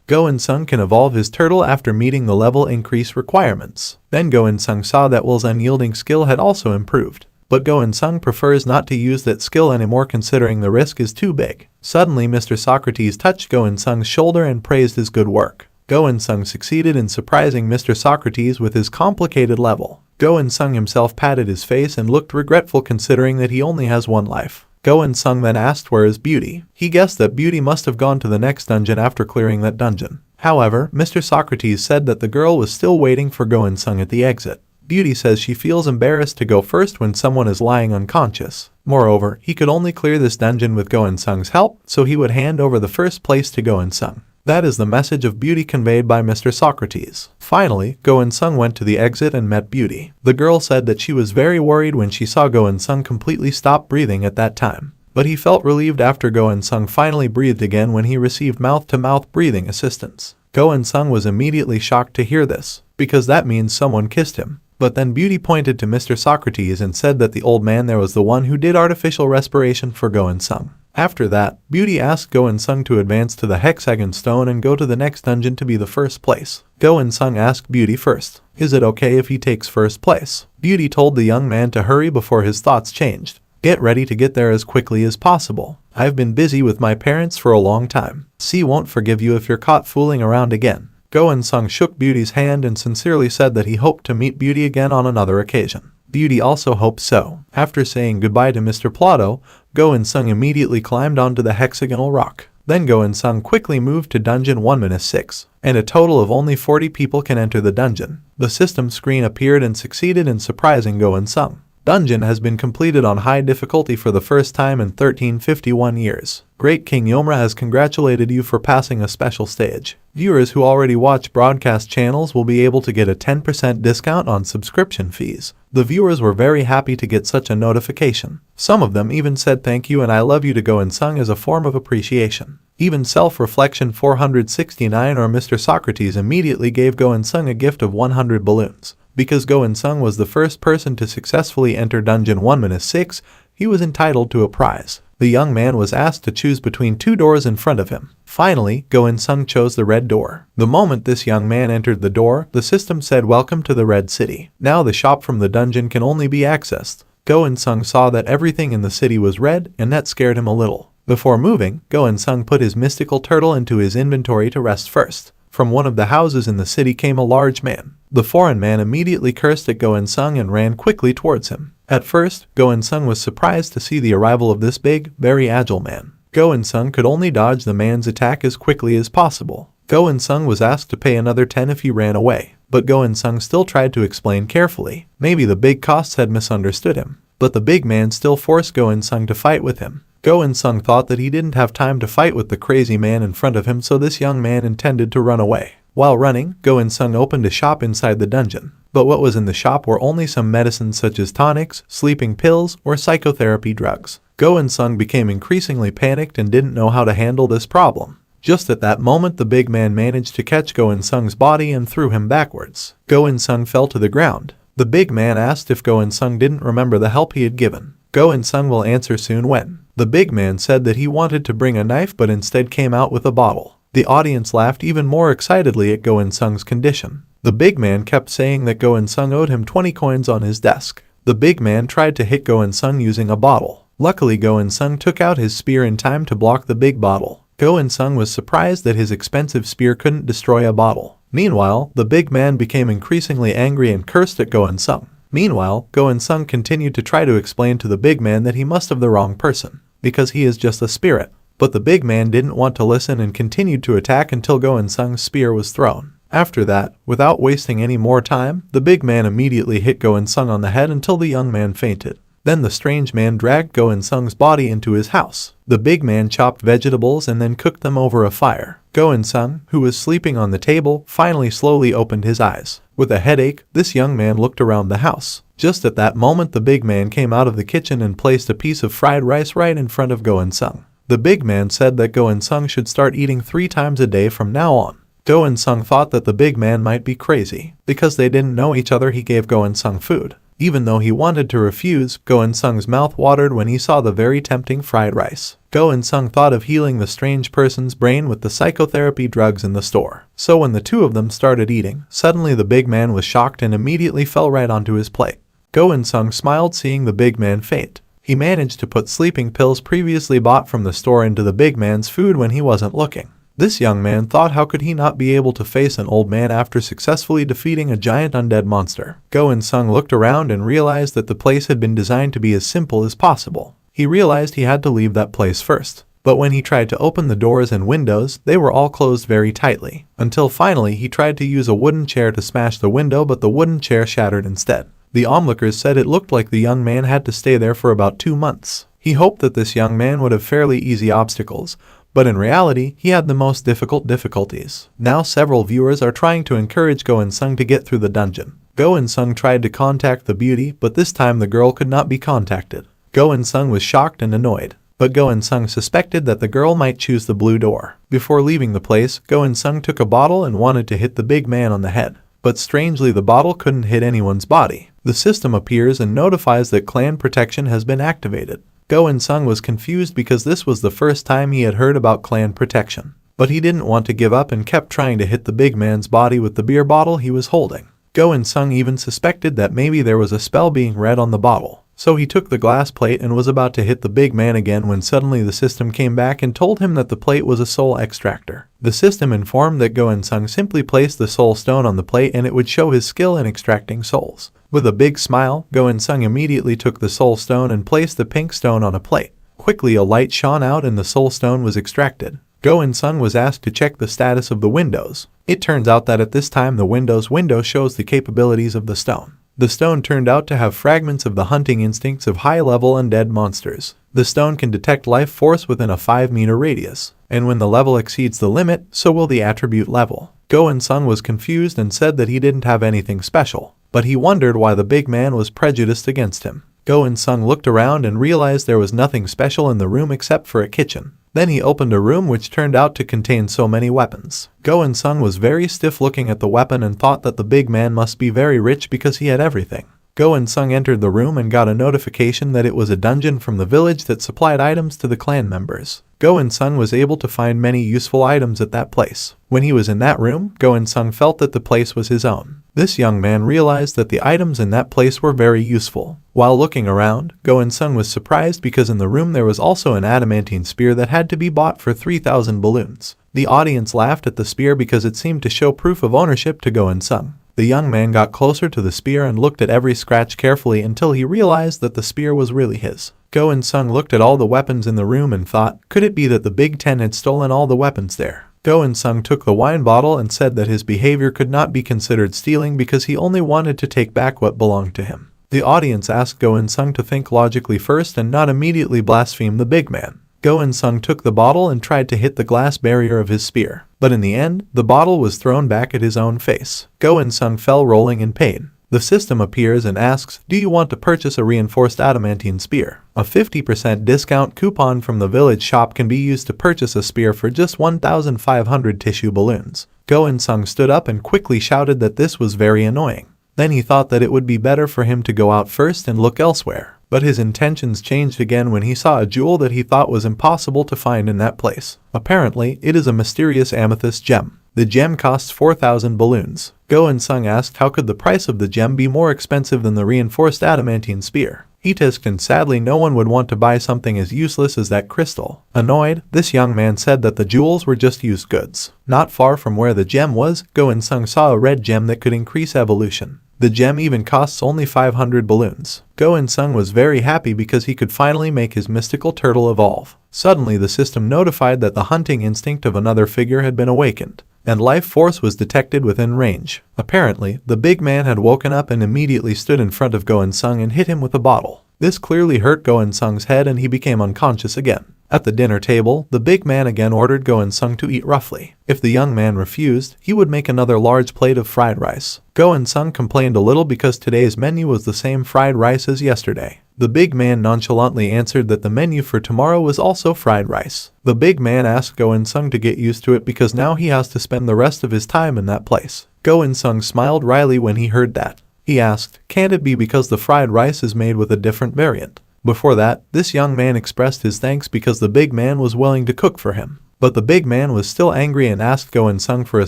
Go-in-sung can evolve his turtle after meeting the level increase requirements. Then Go-in-sung saw that Will's unyielding skill had also improved. But Go-in-sung prefers not to use that skill anymore considering the risk is too big. Suddenly Mr. Socrates touched Go-in-sung's shoulder and praised his good work. Go-in-sung succeeded in surprising Mr. Socrates with his complicated level. Go-in-sung himself patted his face and looked regretful considering that he only has one life. Go-in-sung then asked where is Beauty. He guessed that Beauty must have gone to the next dungeon after clearing that dungeon. However, Mr. Socrates said that the girl was still waiting for Go-in-sung at the exit. Beauty says she feels embarrassed to go first when someone is lying unconscious. Moreover, he could only clear this dungeon with Go-in-sung's help, so he would hand over the first place to Go-in-sung. That is the message of Beauty conveyed by Mr. Socrates. Finally, Go-in-sung went to the exit and met Beauty. The girl said that she was very worried when she saw Go-in-sung completely stop breathing at that time. But he felt relieved after Go-in-sung finally breathed again when he received mouth-to-mouth breathing assistance. Go-in-sung was immediately shocked to hear this, because that means someone kissed him. But then Beauty pointed to Mr. Socrates and said that the old man there was the one who did artificial respiration for Go-in-sung. After that, Beauty asked Go-in-sung to advance to the hexagon stone and go to the next dungeon to be the first place. Go-in-sung asked Beauty first, is it okay if he takes first place? Beauty told the young man to hurry before his thoughts changed. Get ready to get there as quickly as possible. I've been busy with my parents for a long time. C won't forgive you if you're caught fooling around again. Go-in-sung shook Beauty's hand and sincerely said that he hoped to meet Beauty again on another occasion. Beauty also hoped so. After saying goodbye to Mr. Plato, Go-in-sung immediately climbed onto the hexagonal rock. Then Go-in-sung quickly moved to dungeon 1-6, and a total of only 40 people can enter the dungeon. The system screen appeared and succeeded in surprising Go-in-sung. Dungeon has been completed on high difficulty for the first time in 1351 years. Great King Yomra has congratulated you for passing a special stage. Viewers who already watch broadcast channels will be able to get a 10% discount on subscription fees. The viewers were very happy to get such a notification. Some of them even said thank you and I love you to Go-in-sung as a form of appreciation. Even Self-Reflection 469 or Mr. Socrates immediately gave Go-in-sung a gift of 100 balloons. Because Go-in-sung was the first person to successfully enter dungeon 1-6, he was entitled to a prize. The young man was asked to choose between two doors in front of him. Finally, Go-in-sung chose the red door. The moment this young man entered the door, the system said welcome to the Red City. Now the shop from the dungeon can only be accessed. Go-in-sung saw that everything in the city was red, and that scared him a little. Before moving, Go-in-sung put his mystical turtle into his inventory to rest first. From one of the houses in the city came a large man. The foreign man immediately cursed at Go-in-sung and ran quickly towards him. At first, Go-in-sung was surprised to see the arrival of this big, very agile man. Go-in-sung could only dodge the man's attack as quickly as possible. Go-in-sung was asked to pay another 10 if he ran away, but Go-in-sung still tried to explain carefully. Maybe the big costs had misunderstood him, but the big man still forced Go-in-sung to fight with him. Go-in-sung thought that he didn't have time to fight with the crazy man in front of him, so this young man intended to run away. While running, Go-in-sung opened a shop inside the dungeon. But what was in the shop were only some medicines such as tonics, sleeping pills, or psychotherapy drugs. Go-in-sung became increasingly panicked and didn't know how to handle this problem. Just at that moment, the big man managed to catch Go-in-sung's body and threw him backwards. Go-in-sung fell to the ground. The big man asked if Go-in-sung didn't remember the help he had given. Go-in-sung will answer soon when. The big man said that he wanted to bring a knife but instead came out with a bottle. The audience laughed even more excitedly at Go-in-sung's condition. The big man kept saying that Go-in-sung owed him 20 coins on his desk. The big man tried to hit Go-in-sung using a bottle. Luckily, Go-in-sung took out his spear in time to block the big bottle. Go-in-sung was surprised that his expensive spear couldn't destroy a bottle. Meanwhile, the big man became increasingly angry and cursed at Go-in-sung. Meanwhile, Go-in-sung continued to try to explain to the big man that he must have the wrong person, because he is just a spirit. But the big man didn't want to listen and continued to attack until Go-in-sung's spear was thrown. After that, without wasting any more time, the big man immediately hit Go-in-sung on the head until the young man fainted. Then the strange man dragged Go-in-sung's body into his house. The big man chopped vegetables and then cooked them over a fire. Go-in-sung, who was sleeping on the table, finally slowly opened his eyes. With a headache, this young man looked around the house. Just at that moment, the big man came out of the kitchen and placed a piece of fried rice right in front of Go-in-sung. The big man said that Go-in-sung should start eating 3 times a day from now on. Go-in-sung thought that the big man might be crazy. Because they didn't know each other, he gave Go-in-sung food. Even though he wanted to refuse, Go-in-sung's mouth watered when he saw the very tempting fried rice. Go-in-sung thought of healing the strange person's brain with the psychotherapy drugs in the store. So when the two of them started eating, suddenly the big man was shocked and immediately fell right onto his plate. Go-in-sung smiled seeing the big man faint. He managed to put sleeping pills previously bought from the store into the big man's food when he wasn't looking. This young man thought how could he not be able to face an old man after successfully defeating a giant undead monster. Go-in-sung looked around and realized that the place had been designed to be as simple as possible. He realized he had to leave that place first. But when he tried to open the doors and windows, they were all closed very tightly. Until finally he tried to use a wooden chair to smash the window, but the wooden chair shattered instead. The onlookers said it looked like the young man had to stay there for about 2 months. He hoped that this young man would have fairly easy obstacles, but in reality, he had the most difficult difficulties. Now several viewers are trying to encourage Go-in-sung to get through the dungeon. Go-in-sung tried to contact the beauty, but this time the girl could not be contacted. Go-in-sung was shocked and annoyed, but Go-in-sung suspected that the girl might choose the blue door. Before leaving the place, Go-in-sung took a bottle and wanted to hit the big man on the head. But strangely, the bottle couldn't hit anyone's body. The system appears and notifies that clan protection has been activated. Go-in-sung was confused because this was the first time he had heard about clan protection. But he didn't want to give up and kept trying to hit the big man's body with the beer bottle he was holding. Go-in-sung even suspected that maybe there was a spell being read on the bottle. So he took the glass plate and was about to hit the big man again when suddenly the system came back and told him that the plate was a soul extractor. The system informed that Go-in-sung simply placed the soul stone on the plate and it would show his skill in extracting souls. With a big smile, Go-in-sung immediately took the soul stone and placed the pink stone on a plate. Quickly a light shone out and the soul stone was extracted. Go-in-sung was asked to check the status of the windows. It turns out that at this time the Windows window shows the capabilities of the stone. The stone turned out to have fragments of the hunting instincts of high-level undead monsters. The stone can detect life force within a 5-meter radius, and when the level exceeds the limit, so will the attribute level. Go-in-sung was confused and said that he didn't have anything special, but he wondered why the big man was prejudiced against him. Go-in-sung looked around and realized there was nothing special in the room except for a kitchen. Then he opened a room which turned out to contain so many weapons. Go-in-sung was very stiff looking at the weapon and thought that the big man must be very rich because he had everything. Go-in-sung entered the room and got a notification that it was a dungeon from the village that supplied items to the clan members. Go-in-sung was able to find many useful items at that place. When he was in that room, Go-in-sung felt that the place was his own. This young man realized that the items in that place were very useful. While looking around, Go-in-sung was surprised because in the room there was also an adamantine spear that had to be bought for 3,000 balloons. The audience laughed at the spear because it seemed to show proof of ownership to Go-in-sung. The young man got closer to the spear and looked at every scratch carefully until he realized that the spear was really his. Go-in-sung looked at all the weapons in the room and thought, could it be that the Big Ten had stolen all the weapons there? Go-in-sung took the wine bottle and said that his behavior could not be considered stealing because he only wanted to take back what belonged to him. The audience asked Go-in-sung to think logically first and not immediately blaspheme the big man. Go-in-sung took the bottle and tried to hit the glass barrier of his spear. But in the end, the bottle was thrown back at his own face. Go-in-sung fell rolling in pain. The system appears and asks, do you want to purchase a reinforced adamantine spear? A 50% discount coupon from the village shop can be used to purchase a spear for just 1,500 tissue balloons. Go-in-sung stood up and quickly shouted that this was very annoying. Then he thought that it would be better for him to go out first and look elsewhere. But his intentions changed again when he saw a jewel that he thought was impossible to find in that place. Apparently, it is a mysterious amethyst gem. The gem costs 4,000 balloons. Go-in-sung asked how could the price of the gem be more expensive than the reinforced adamantine spear. He tisked and sadly no one would want to buy something as useless as that crystal. Annoyed, this young man said that the jewels were just used goods. Not far from where the gem was, Go-in-sung saw a red gem that could increase evolution. The gem even costs only 500 balloons. Go-in-sung was very happy because he could finally make his mystical turtle evolve. Suddenly the system notified that the hunting instinct of another figure had been awakened, and life force was detected within range. Apparently, the big man had woken up and immediately stood in front of Go-in-sung and hit him with a bottle. This clearly hurt Go-in-sung's head and he became unconscious again. At the dinner table, the big man again ordered Go-in-sung to eat roughly. If the young man refused, he would make another large plate of fried rice. Go-in-sung complained a little because today's menu was the same fried rice as yesterday. The big man nonchalantly answered that the menu for tomorrow was also fried rice. The big man asked Go-in-sung to get used to it because now he has to spend the rest of his time in that place. Go-in-sung smiled wryly when he heard that. He asked, "Can't it be because the fried rice is made with a different variant?" Before that, this young man expressed his thanks because the big man was willing to cook for him. But the big man was still angry and asked Go-in-sung for a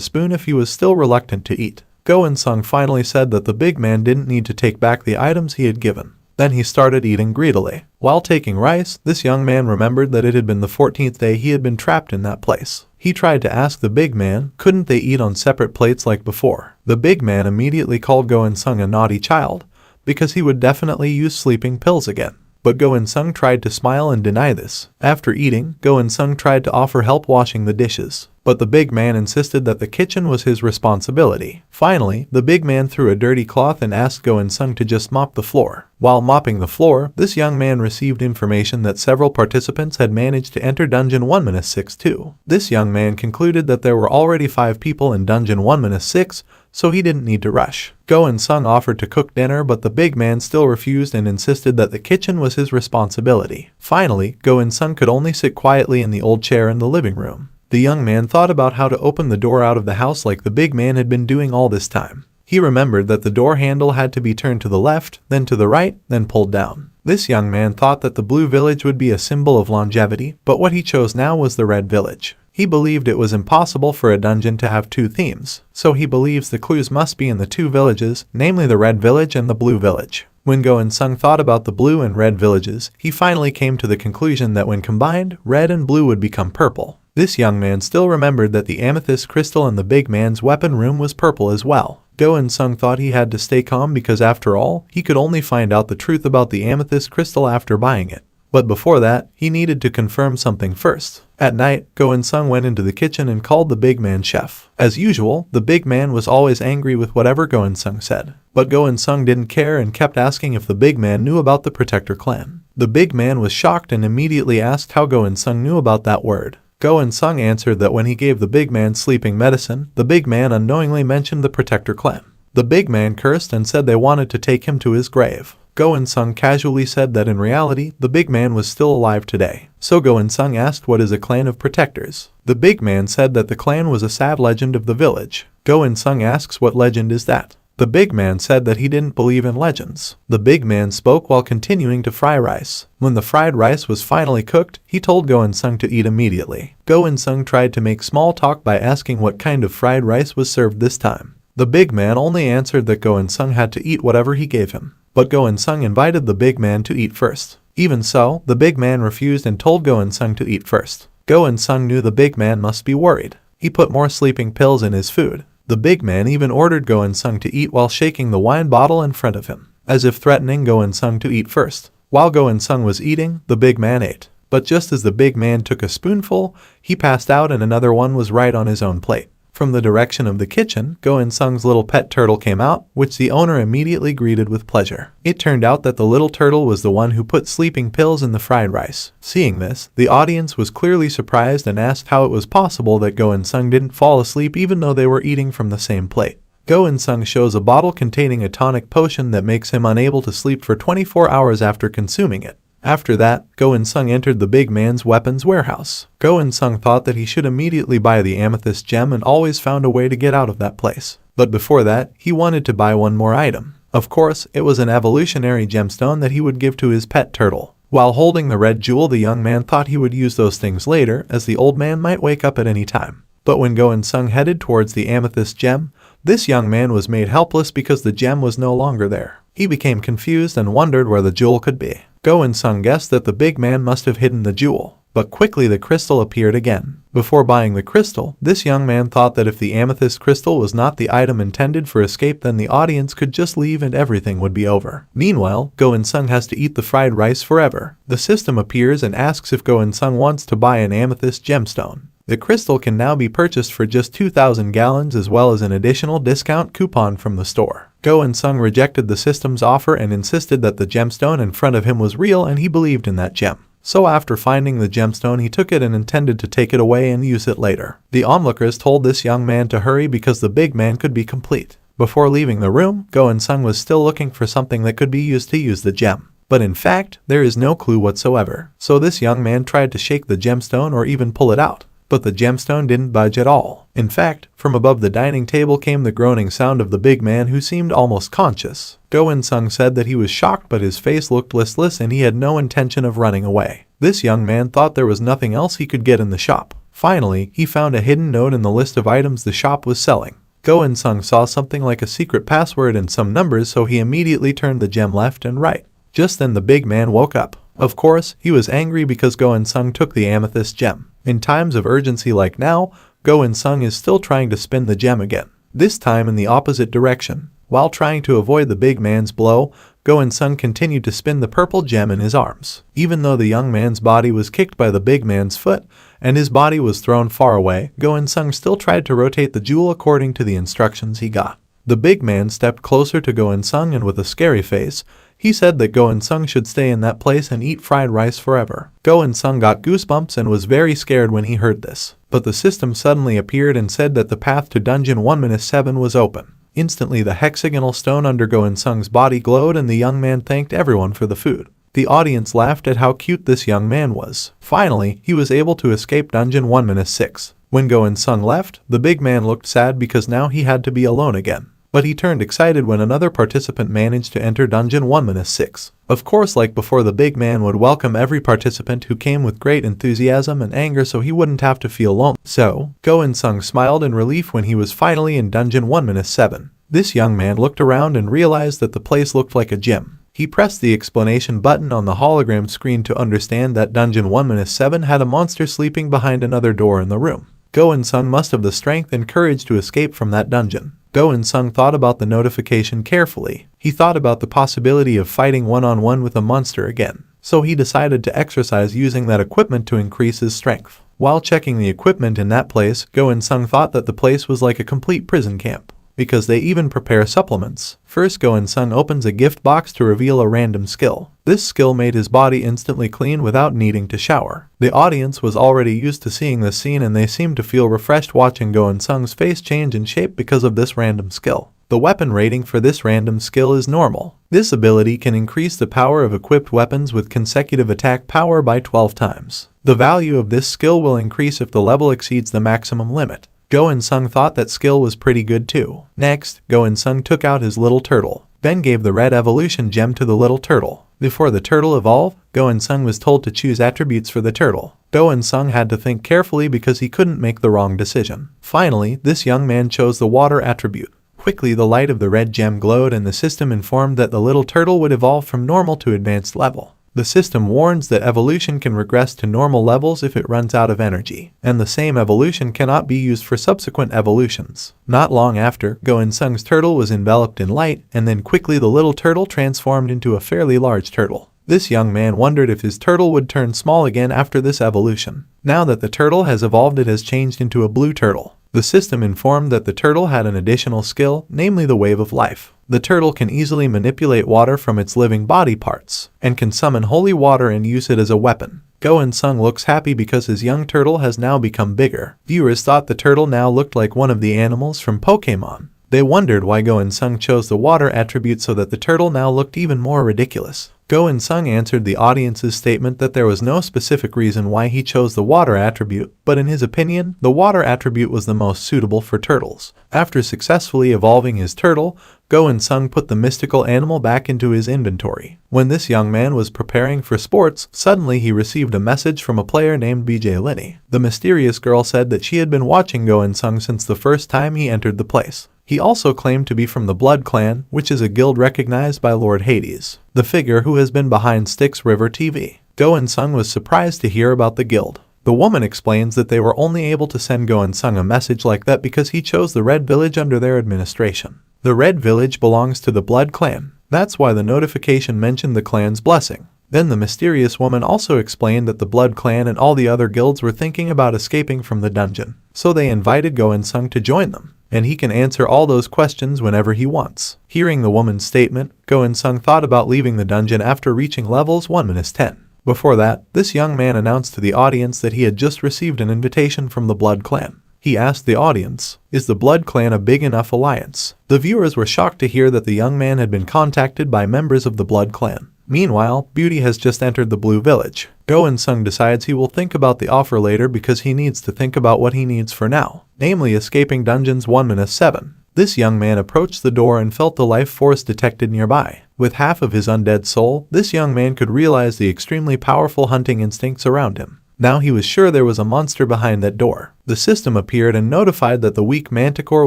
spoon if he was still reluctant to eat. Go-in-sung finally said that the big man didn't need to take back the items he had given. Then he started eating greedily. While taking rice, this young man remembered that it had been the 14th day he had been trapped in that place. He tried to ask the big man, couldn't they eat on separate plates like before? The big man immediately called Go-in-sung a naughty child, because he would definitely use sleeping pills again. But Go-in-sung tried to smile and deny this. After eating, Go-in-sung tried to offer help washing the dishes, but the big man insisted that the kitchen was his responsibility. Finally, the big man threw a dirty cloth and asked Go-in-sung to just mop the floor. While mopping the floor, this young man received information that several participants had managed to enter Dungeon 1-6-2. This young man concluded that there were already 5 people in Dungeon 1-6, so he didn't need to rush. Go-in-sung offered to cook dinner, but the big man still refused and insisted that the kitchen was his responsibility. Finally, Go-in-sung could only sit quietly in the old chair in the living room. The young man thought about how to open the door out of the house like the big man had been doing all this time. He remembered that the door handle had to be turned to the left, then to the right, then pulled down. This young man thought that the blue village would be a symbol of longevity, but what he chose now was the red village. He believed it was impossible for a dungeon to have 2 themes, so he believes the clues must be in the 2 villages, namely the red village and the blue village. When Go-in-sung thought about the blue and red villages, he finally came to the conclusion that when combined, red and blue would become purple. This young man still remembered that the amethyst crystal in the big man's weapon room was purple as well. Go-in-sung thought he had to stay calm because after all, he could only find out the truth about the amethyst crystal after buying it. But before that, he needed to confirm something first. At night, Go-in-sung went into the kitchen and called the big man chef. As usual, the big man was always angry with whatever Go-in-sung said. But Go-in-sung didn't care and kept asking if the big man knew about the Protector clan. The big man was shocked and immediately asked how Go-in-sung knew about that word. Go-in-sung answered that when he gave the big man sleeping medicine, the big man unknowingly mentioned the Protector clan. The big man cursed and said they wanted to take him to his grave. Go-in-sung casually said that in reality, the big man was still alive today. So Go-in-sung asked what is a clan of protectors. The big man said that the clan was a sad legend of the village. Go-in-sung asks what legend is that. The big man said that he didn't believe in legends. The big man spoke while continuing to fry rice. When the fried rice was finally cooked, he told Go-in-sung to eat immediately. Go-in-sung tried to make small talk by asking what kind of fried rice was served this time. The big man only answered that Go-in-sung had to eat whatever he gave him. But Go-in-sung invited the big man to eat first. Even so, the big man refused and told Go-in-sung to eat first. Go-in-sung knew the big man must be worried. He put more sleeping pills in his food. The big man even ordered Go-in-sung to eat while shaking the wine bottle in front of him, as if threatening Go-in-sung to eat first. While Go-in-sung was eating, the big man ate. But just as the big man took a spoonful, he passed out and another one was right on his own plate. From the direction of the kitchen, Go-in-sung's little pet turtle came out, which the owner immediately greeted with pleasure. It turned out that the little turtle was the one who put sleeping pills in the fried rice. Seeing this, the audience was clearly surprised and asked how it was possible that Go-in-sung didn't fall asleep even though they were eating from the same plate. Go-in-sung shows a bottle containing a tonic potion that makes him unable to sleep for 24 hours after consuming it. After that, Go-in-sung entered the big man's weapons warehouse. Go-in-sung thought that he should immediately buy the amethyst gem and always found a way to get out of that place. But before that, he wanted to buy one more item. Of course, it was an evolutionary gemstone that he would give to his pet turtle. While holding the red jewel, the young man thought he would use those things later, as the old man might wake up at any time. But when Go-in-sung headed towards the amethyst gem, this young man was made helpless because the gem was no longer there. He became confused and wondered where the jewel could be. Go-in-sung guessed that the big man must have hidden the jewel. but quickly the crystal appeared again. Before buying the crystal, this young man thought that if the amethyst crystal was not the item intended for escape, then the audience could just leave and everything would be over. Meanwhile, Go In-sung has to eat the fried rice forever. The system appears and asks if Go In-sung wants to buy an amethyst gemstone. The crystal can now be purchased for just 2,000 gallons as well as an additional discount coupon from the store. Go In-sung rejected the system's offer and insisted that the gemstone in front of him was real and he believed in that gem. So after finding the gemstone, he took it and intended to take it away and use it later. The onlookers told this young man to hurry because the big man could be complete. Before leaving the room, Go In-sung was still looking for something that could be used to use the gem. But in fact, there is no clue whatsoever. So this young man tried to shake the gemstone or even pull it out. But the gemstone didn't budge at all. In fact, from above the dining table came the groaning sound of the big man who seemed almost conscious. Go In-sung said that he was shocked but his face looked listless and he had no intention of running away. This young man thought there was nothing else he could get in the shop. Finally, he found a hidden note in the list of items the shop was selling. Go In-sung saw something like a secret password and some numbers, so he immediately turned the gem left and right. Just then the big man woke up. Of course, he was angry because Go In-sung took the amethyst gem. In times of urgency like now, Go In-sung is still trying to spin the gem again, this time in the opposite direction. While trying to avoid the big man's blow, Go In-sung continued to spin the purple gem in his arms. Even though the young man's body was kicked by the big man's foot, and his body was thrown far away, Go In-sung still tried to rotate the jewel according to the instructions he got. The big man stepped closer to Go In-sung and with a scary face, he said that Go In-sung should stay in that place and eat fried rice forever. Go In-sung got goosebumps and was very scared when he heard this. But the system suddenly appeared and said that the path to dungeon 1-7 was open. Instantly the hexagonal stone under Go In-sung's body glowed and the young man thanked everyone for the food. The audience laughed at how cute this young man was. Finally, he was able to escape dungeon 1-6. When Go In-sung left, the big man looked sad because now he had to be alone again. But he turned excited when another participant managed to enter dungeon 1-6. Of course, like before, the big man would welcome every participant who came with great enthusiasm and anger so he wouldn't have to feel lonely. So, Go In-sung smiled in relief when he was finally in dungeon 1-7. This young man looked around and realized that the place looked like a gym. He pressed the explanation button on the hologram screen to understand that dungeon 1-7 had a monster sleeping behind another door in the room. Go In-sung must have the strength and courage to escape from that dungeon. Go In-sung thought about the notification carefully. He thought about the possibility of fighting one-on-one with a monster again. So he decided to exercise using that equipment to increase his strength. While checking the equipment in that place, Go In-sung thought that the place was like a complete prison camp, because they even prepare supplements. First, Go In-sung opens a gift box to reveal a random skill. This skill made his body instantly clean without needing to shower. The audience was already used to seeing this scene and they seemed to feel refreshed watching Go In-sung's face change in shape because of this random skill. The weapon rating for this random skill is normal. This ability can increase the power of equipped weapons with consecutive attack power by 12 times. The value of this skill will increase if the level exceeds the maximum limit. Go In-sung thought that skill was pretty good too. Next, Go In-sung took out his little turtle. Ben gave the red evolution gem to the little turtle. Before the turtle evolved, Go In-sung was told to choose attributes for the turtle. Go In-sung had to think carefully because he couldn't make the wrong decision. Finally, this young man chose the water attribute. Quickly the light of the red gem glowed and the system informed that the little turtle would evolve from normal to advanced level. The system warns that evolution can regress to normal levels if it runs out of energy, and the same evolution cannot be used for subsequent evolutions. Not long after, Go In-sung's turtle was enveloped in light, and then quickly the little turtle transformed into a fairly large turtle. This young man wondered if his turtle would turn small again after this evolution. Now that the turtle has evolved, it has changed into a blue turtle. The system informed that the turtle had an additional skill, namely the wave of life. The turtle can easily manipulate water from its living body parts, and can summon holy water and use it as a weapon. Go In-sung looks happy because his young turtle has now become bigger. Viewers thought the turtle now looked like one of the animals from Pokemon. They wondered why Go In-sung chose the water attribute so that the turtle now looked even more ridiculous. Go In-sung answered the audience's statement that there was no specific reason why he chose the water attribute, but in his opinion, the water attribute was the most suitable for turtles. After successfully evolving his turtle, Go In-sung put the mystical animal back into his inventory. When this young man was preparing for sports, suddenly he received a message from a player named BJ Linney. The mysterious girl said that she had been watching Go In-sung since the first time he entered the place. He also claimed to be from the Blood Clan, which is a guild recognized by Lord Hades, the figure who has been behind Styx River TV. Go In-sung was surprised to hear about the guild. The woman explains that they were only able to send Go In-sung a message like that because he chose the Red Village under their administration. The Red Village belongs to the Blood Clan. That's why the notification mentioned the clan's blessing. Then the mysterious woman also explained that the Blood Clan and all the other guilds were thinking about escaping from the dungeon. So they invited Go In-sung to join them, and he can answer all those questions whenever he wants. Hearing the woman's statement, Go In-sung thought about leaving the dungeon after reaching levels 1-10. Before that, this young man announced to the audience that he had just received an invitation from the Blood Clan. He asked the audience, "Is the Blood Clan a big enough alliance?" The viewers were shocked to hear that the young man had been contacted by members of the Blood Clan. Meanwhile, Beauty has just entered the Blue Village. Go In-sung decides he will think about the offer later because he needs to think about what he needs for now, namely escaping dungeons 1-7. This young man approached the door and felt the life force detected nearby. With half of his undead soul, this young man could realize the extremely powerful hunting instincts around him. Now he was sure there was a monster behind that door. The system appeared and notified that the weak manticore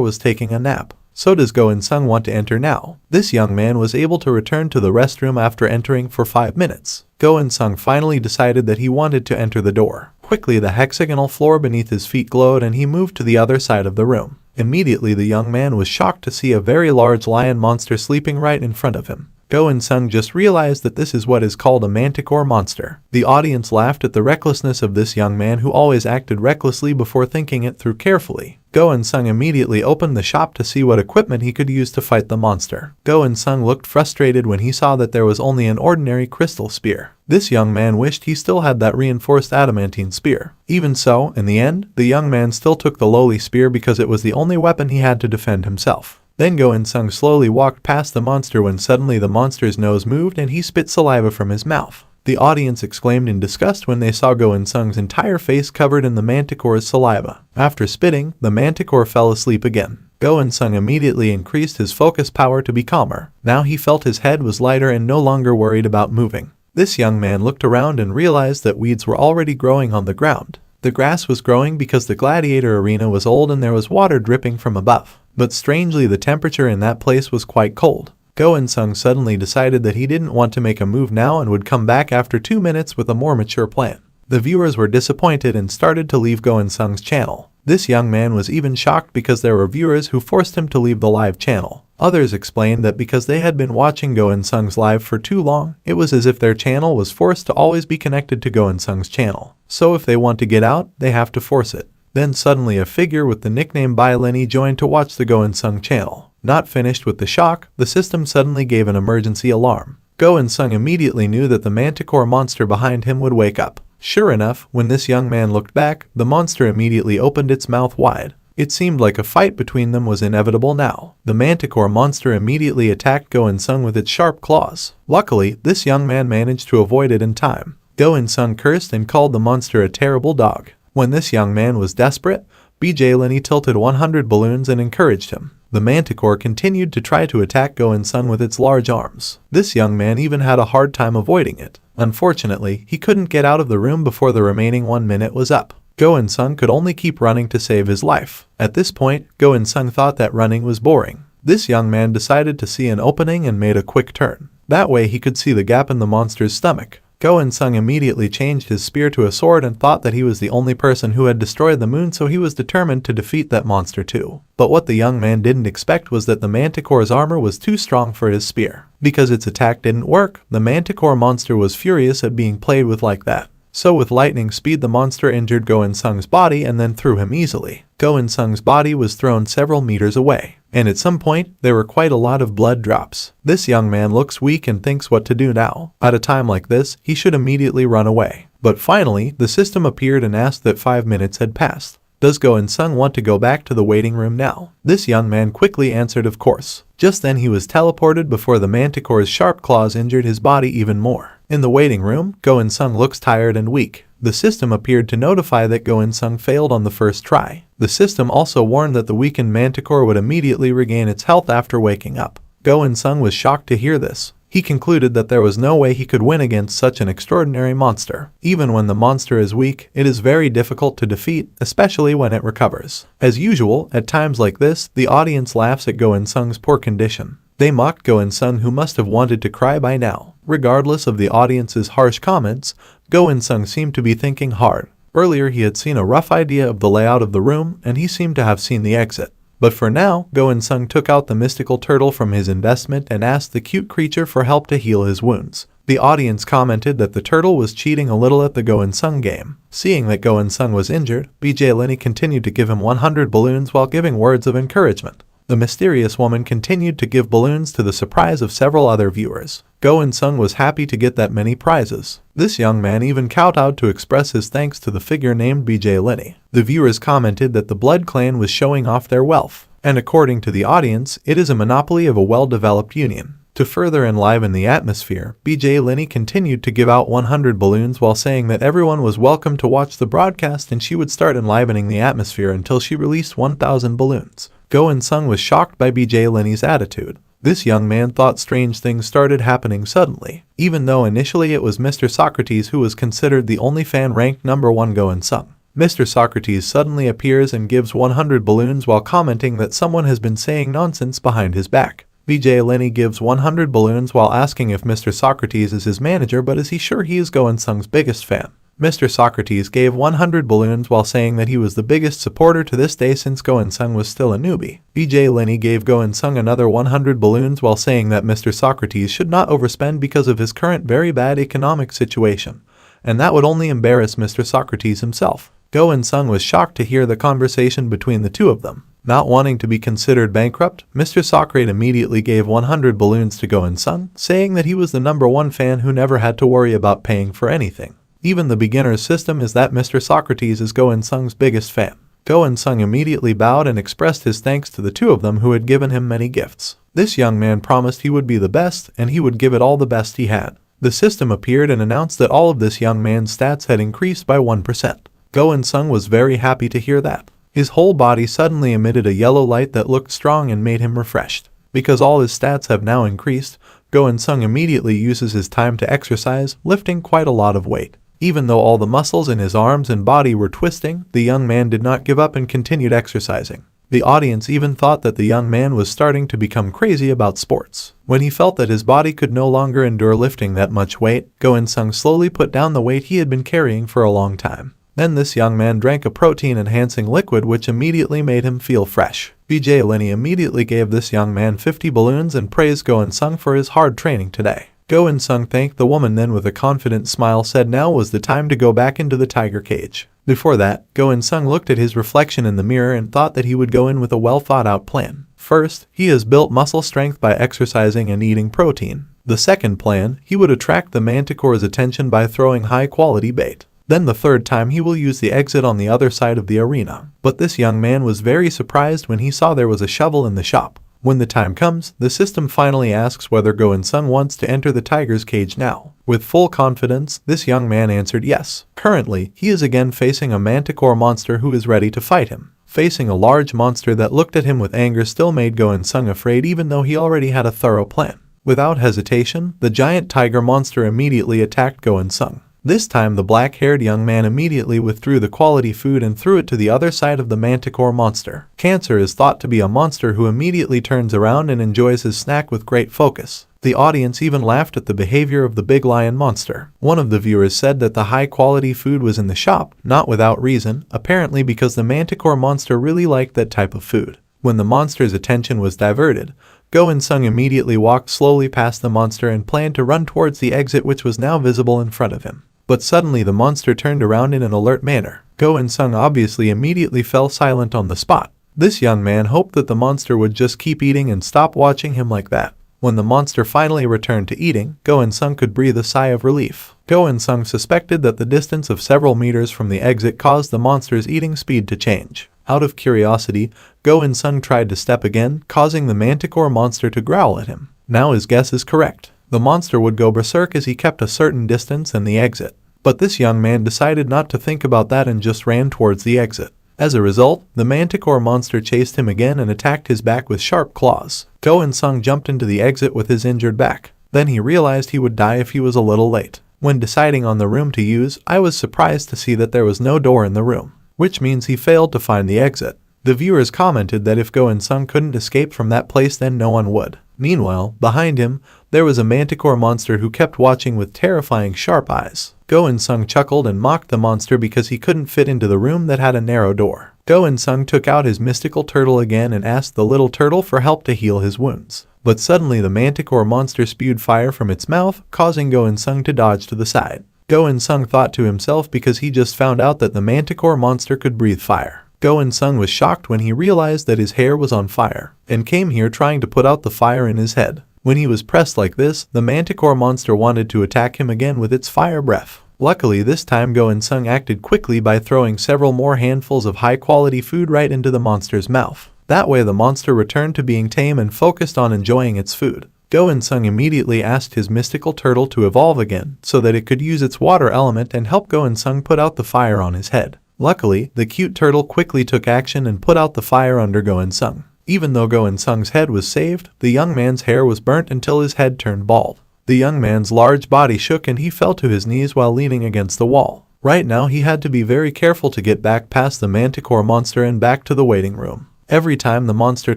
was taking a nap. So does Go In-sung want to enter now? This young man was able to return to the restroom after entering for 5 minutes. Go In-sung finally decided that he wanted to enter the door. Quickly the hexagonal floor beneath his feet glowed and he moved to the other side of the room. Immediately the young man was shocked to see a very large lion monster sleeping right in front of him. Go In-sung just realized that this is what is called a manticore monster. The audience laughed at the recklessness of this young man who always acted recklessly before thinking it through carefully. Go In-sung immediately opened the shop to see what equipment he could use to fight the monster. Go In-sung looked frustrated when he saw that there was only an ordinary crystal spear. This young man wished he still had that reinforced adamantine spear. Even so, in the end, the young man still took the lowly spear because it was the only weapon he had to defend himself. Then Go In-sung slowly walked past the monster when suddenly the monster's nose moved and he spit saliva from his mouth. The audience exclaimed in disgust when they saw Go In-sung's entire face covered in the manticore's saliva. After spitting, the manticore fell asleep again. Go In-sung immediately increased his focus power to be calmer. Now he felt his head was lighter and no longer worried about moving. This young man looked around and realized that weeds were already growing on the ground. The grass was growing because the gladiator arena was old and there was water dripping from above. But strangely the temperature in that place was quite cold. Go In-sung suddenly decided that he didn't want to make a move now and would come back after 2 minutes with a more mature plan. The viewers were disappointed and started to leave Go In-sung's channel. This young man was even shocked because there were viewers who forced him to leave the live channel. Others explained that because they had been watching Go In-sung's live for too long, it was as if their channel was forced to always be connected to Go In-sung's channel. So if they want to get out, they have to force it. Then suddenly a figure with the nickname Bai Lenny joined to watch the Go In-sung channel. Not finished with the shock, the system suddenly gave an emergency alarm. Go In-sung immediately knew that the manticore monster behind him would wake up. Sure enough, when this young man looked back, the monster immediately opened its mouth wide. It seemed like a fight between them was inevitable now. The manticore monster immediately attacked Go In-sung with its sharp claws. Luckily, this young man managed to avoid it in time. Go In-sung cursed and called the monster a terrible dog. When this young man was desperate, BJ Lenny tilted 100 balloons and encouraged him. The manticore continued to try to attack Go In-sung with its large arms. This young man even had a hard time avoiding it. Unfortunately, he couldn't get out of the room before the remaining 1 minute was up. Go In-sung could only keep running to save his life. At this point, Go In-sung thought that running was boring. This young man decided to see an opening and made a quick turn. That way he could see the gap in the monster's stomach. Go In-sung immediately changed his spear to a sword and thought that he was the only person who had destroyed the moon, so he was determined to defeat that monster too. But what the young man didn't expect was that the manticore's armor was too strong for his spear. Because its attack didn't work, the manticore monster was furious at being played with like that. So with lightning speed the monster injured Go In-sung's body and then threw him easily. Go In-sung's body was thrown several meters away, and at some point there were quite a lot of blood drops. This young man looks weak and thinks what to do now. At a time like this, he should immediately run away. But finally, the system appeared and asked that 5 minutes had passed. Does Go In-sung want to go back to the waiting room now? This young man quickly answered of course. Just then he was teleported before the manticore's sharp claws injured his body even more. In the waiting room, Go In-sung looks tired and weak. The system appeared to notify that Go In-sung failed on the first try. The system also warned that the weakened manticore would immediately regain its health after waking up. Go In-sung was shocked to hear this. He concluded that there was no way he could win against such an extraordinary monster. Even when the monster is weak, it is very difficult to defeat, especially when it recovers. As usual, at times like this, the audience laughs at Go In-sung's poor condition. They mocked Go In-sung, who must have wanted to cry by now. Regardless of the audience's harsh comments, Go In-sung seemed to be thinking hard. Earlier he had seen a rough idea of the layout of the room, and he seemed to have seen the exit. But for now, Go In-sung took out the mystical turtle from his investment and asked the cute creature for help to heal his wounds. The audience commented that the turtle was cheating a little at the Go In-sung game. Seeing that Go In-sung was injured, BJ Lenny continued to give him 100 balloons while giving words of encouragement. The mysterious woman continued to give balloons to the surprise of several other viewers. Go In-sung was happy to get that many prizes. This young man even kowtowed to express his thanks to the figure named BJ Lenny. The viewers commented that the Blood Clan was showing off their wealth, and according to the audience, it is a monopoly of a well-developed union. To further enliven the atmosphere, BJ Lenny continued to give out 100 balloons while saying that everyone was welcome to watch the broadcast and she would start enlivening the atmosphere until she released 1,000 balloons. Go In-sung was shocked by BJ Lenny's attitude. This young man thought strange things started happening suddenly, even though initially it was Mr. Socrates who was considered the only fan ranked #1 Go In-sung. Mr. Socrates suddenly appears and gives 100 balloons while commenting that someone has been saying nonsense behind his back. BJ Lenny gives 100 balloons while asking if Mr. Socrates is his manager, but is he sure he is Go In-sung's biggest fan? Mr. Socrates gave 100 balloons while saying that he was the biggest supporter to this day since Go In-sung was still a newbie. BJ Lenny gave Go In-sung another 100 balloons while saying that Mr. Socrates should not overspend because of his current very bad economic situation, and that would only embarrass Mr. Socrates himself. Go In-sung was shocked to hear the conversation between the two of them. Not wanting to be considered bankrupt, Mr. Socrates immediately gave 100 balloons to Go In-sung, saying that he was the #1 fan who never had to worry about paying for anything. Even the beginner's system is that Mr. Socrates is Go In-sung's biggest fan. Go In-sung immediately bowed and expressed his thanks to the two of them who had given him many gifts. This young man promised he would be the best and he would give it all the best he had. The system appeared and announced that all of this young man's stats had increased by 1%. Go In-sung was very happy to hear that. His whole body suddenly emitted a yellow light that looked strong and made him refreshed. Because all his stats have now increased, Go In-sung immediately uses his time to exercise, lifting quite a lot of weight. Even though all the muscles in his arms and body were twisting, the young man did not give up and continued exercising. The audience even thought that the young man was starting to become crazy about sports. When he felt that his body could no longer endure lifting that much weight, Go In-sung slowly put down the weight he had been carrying for a long time. Then this young man drank a protein-enhancing liquid which immediately made him feel fresh. BJ Lenny immediately gave this young man 50 balloons and praised Go In-sung for his hard training today. Go In-sung thanked the woman, then with a confident smile said now was the time to go back into the tiger cage. Before that, Go In-sung looked at his reflection in the mirror and thought that he would go in with a well-thought-out plan. First, he has built muscle strength by exercising and eating protein. The second plan, he would attract the manticore's attention by throwing high-quality bait. Then the third time he will use the exit on the other side of the arena. But this young man was very surprised when he saw there was a shovel in the shop. When the time comes, the system finally asks whether Go In-sung wants to enter the tiger's cage now. With full confidence, this young man answered yes. Currently, he is again facing a manticore monster who is ready to fight him. Facing a large monster that looked at him with anger still made Go In-sung afraid even though he already had a thorough plan. Without hesitation, the giant tiger monster immediately attacked Go In-sung. This time the black-haired young man immediately withdrew the quality food and threw it to the other side of the manticore monster. Cancer is thought to be a monster who immediately turns around and enjoys his snack with great focus. The audience even laughed at the behavior of the big lion monster. One of the viewers said that the high-quality food was in the shop, not without reason, apparently because the manticore monster really liked that type of food. When the monster's attention was diverted, Go In-sung immediately walked slowly past the monster and planned to run towards the exit which was now visible in front of him. But suddenly the monster turned around in an alert manner. Go In-sung obviously immediately fell silent on the spot. This young man hoped that the monster would just keep eating and stop watching him like that. When the monster finally returned to eating, Go In-sung could breathe a sigh of relief. Go In-sung suspected that the distance of several meters from the exit caused the monster's eating speed to change. Out of curiosity, Go In-sung tried to step again, causing the manticore monster to growl at him. Now his guess is correct. The monster would go berserk as he kept a certain distance and the exit. But this young man decided not to think about that and just ran towards the exit. As a result, the manticore monster chased him again and attacked his back with sharp claws. Go In-sung jumped into the exit with his injured back. Then he realized he would die if he was a little late. When deciding on the room to use, I was surprised to see that there was no door in the room, which means he failed to find the exit. The viewers commented that if Go In-sung couldn't escape from that place then no one would. Meanwhile, behind him, there was a manticore monster who kept watching with terrifying sharp eyes. Go In-sung chuckled and mocked the monster because he couldn't fit into the room that had a narrow door. Go In-sung took out his mystical turtle again and asked the little turtle for help to heal his wounds. But suddenly the manticore monster spewed fire from its mouth, causing Go In-sung to dodge to the side. Go In-sung thought to himself because he just found out that the manticore monster could breathe fire. Go In-sung was shocked when he realized that his hair was on fire, and came here trying to put out the fire in his head. When he was pressed like this, the manticore monster wanted to attack him again with its fire breath. Luckily this time Go In-sung acted quickly by throwing several more handfuls of high-quality food right into the monster's mouth. That way the monster returned to being tame and focused on enjoying its food. Go In-sung immediately asked his mystical turtle to evolve again so that it could use its water element and help Go In-sung put out the fire on his head. Luckily, the cute turtle quickly took action and put out the fire under Go In-sung. Even though Go In-sung's head was saved, the young man's hair was burnt until his head turned bald. The young man's large body shook and he fell to his knees while leaning against the wall. Right now he had to be very careful to get back past the manticore monster and back to the waiting room. Every time the monster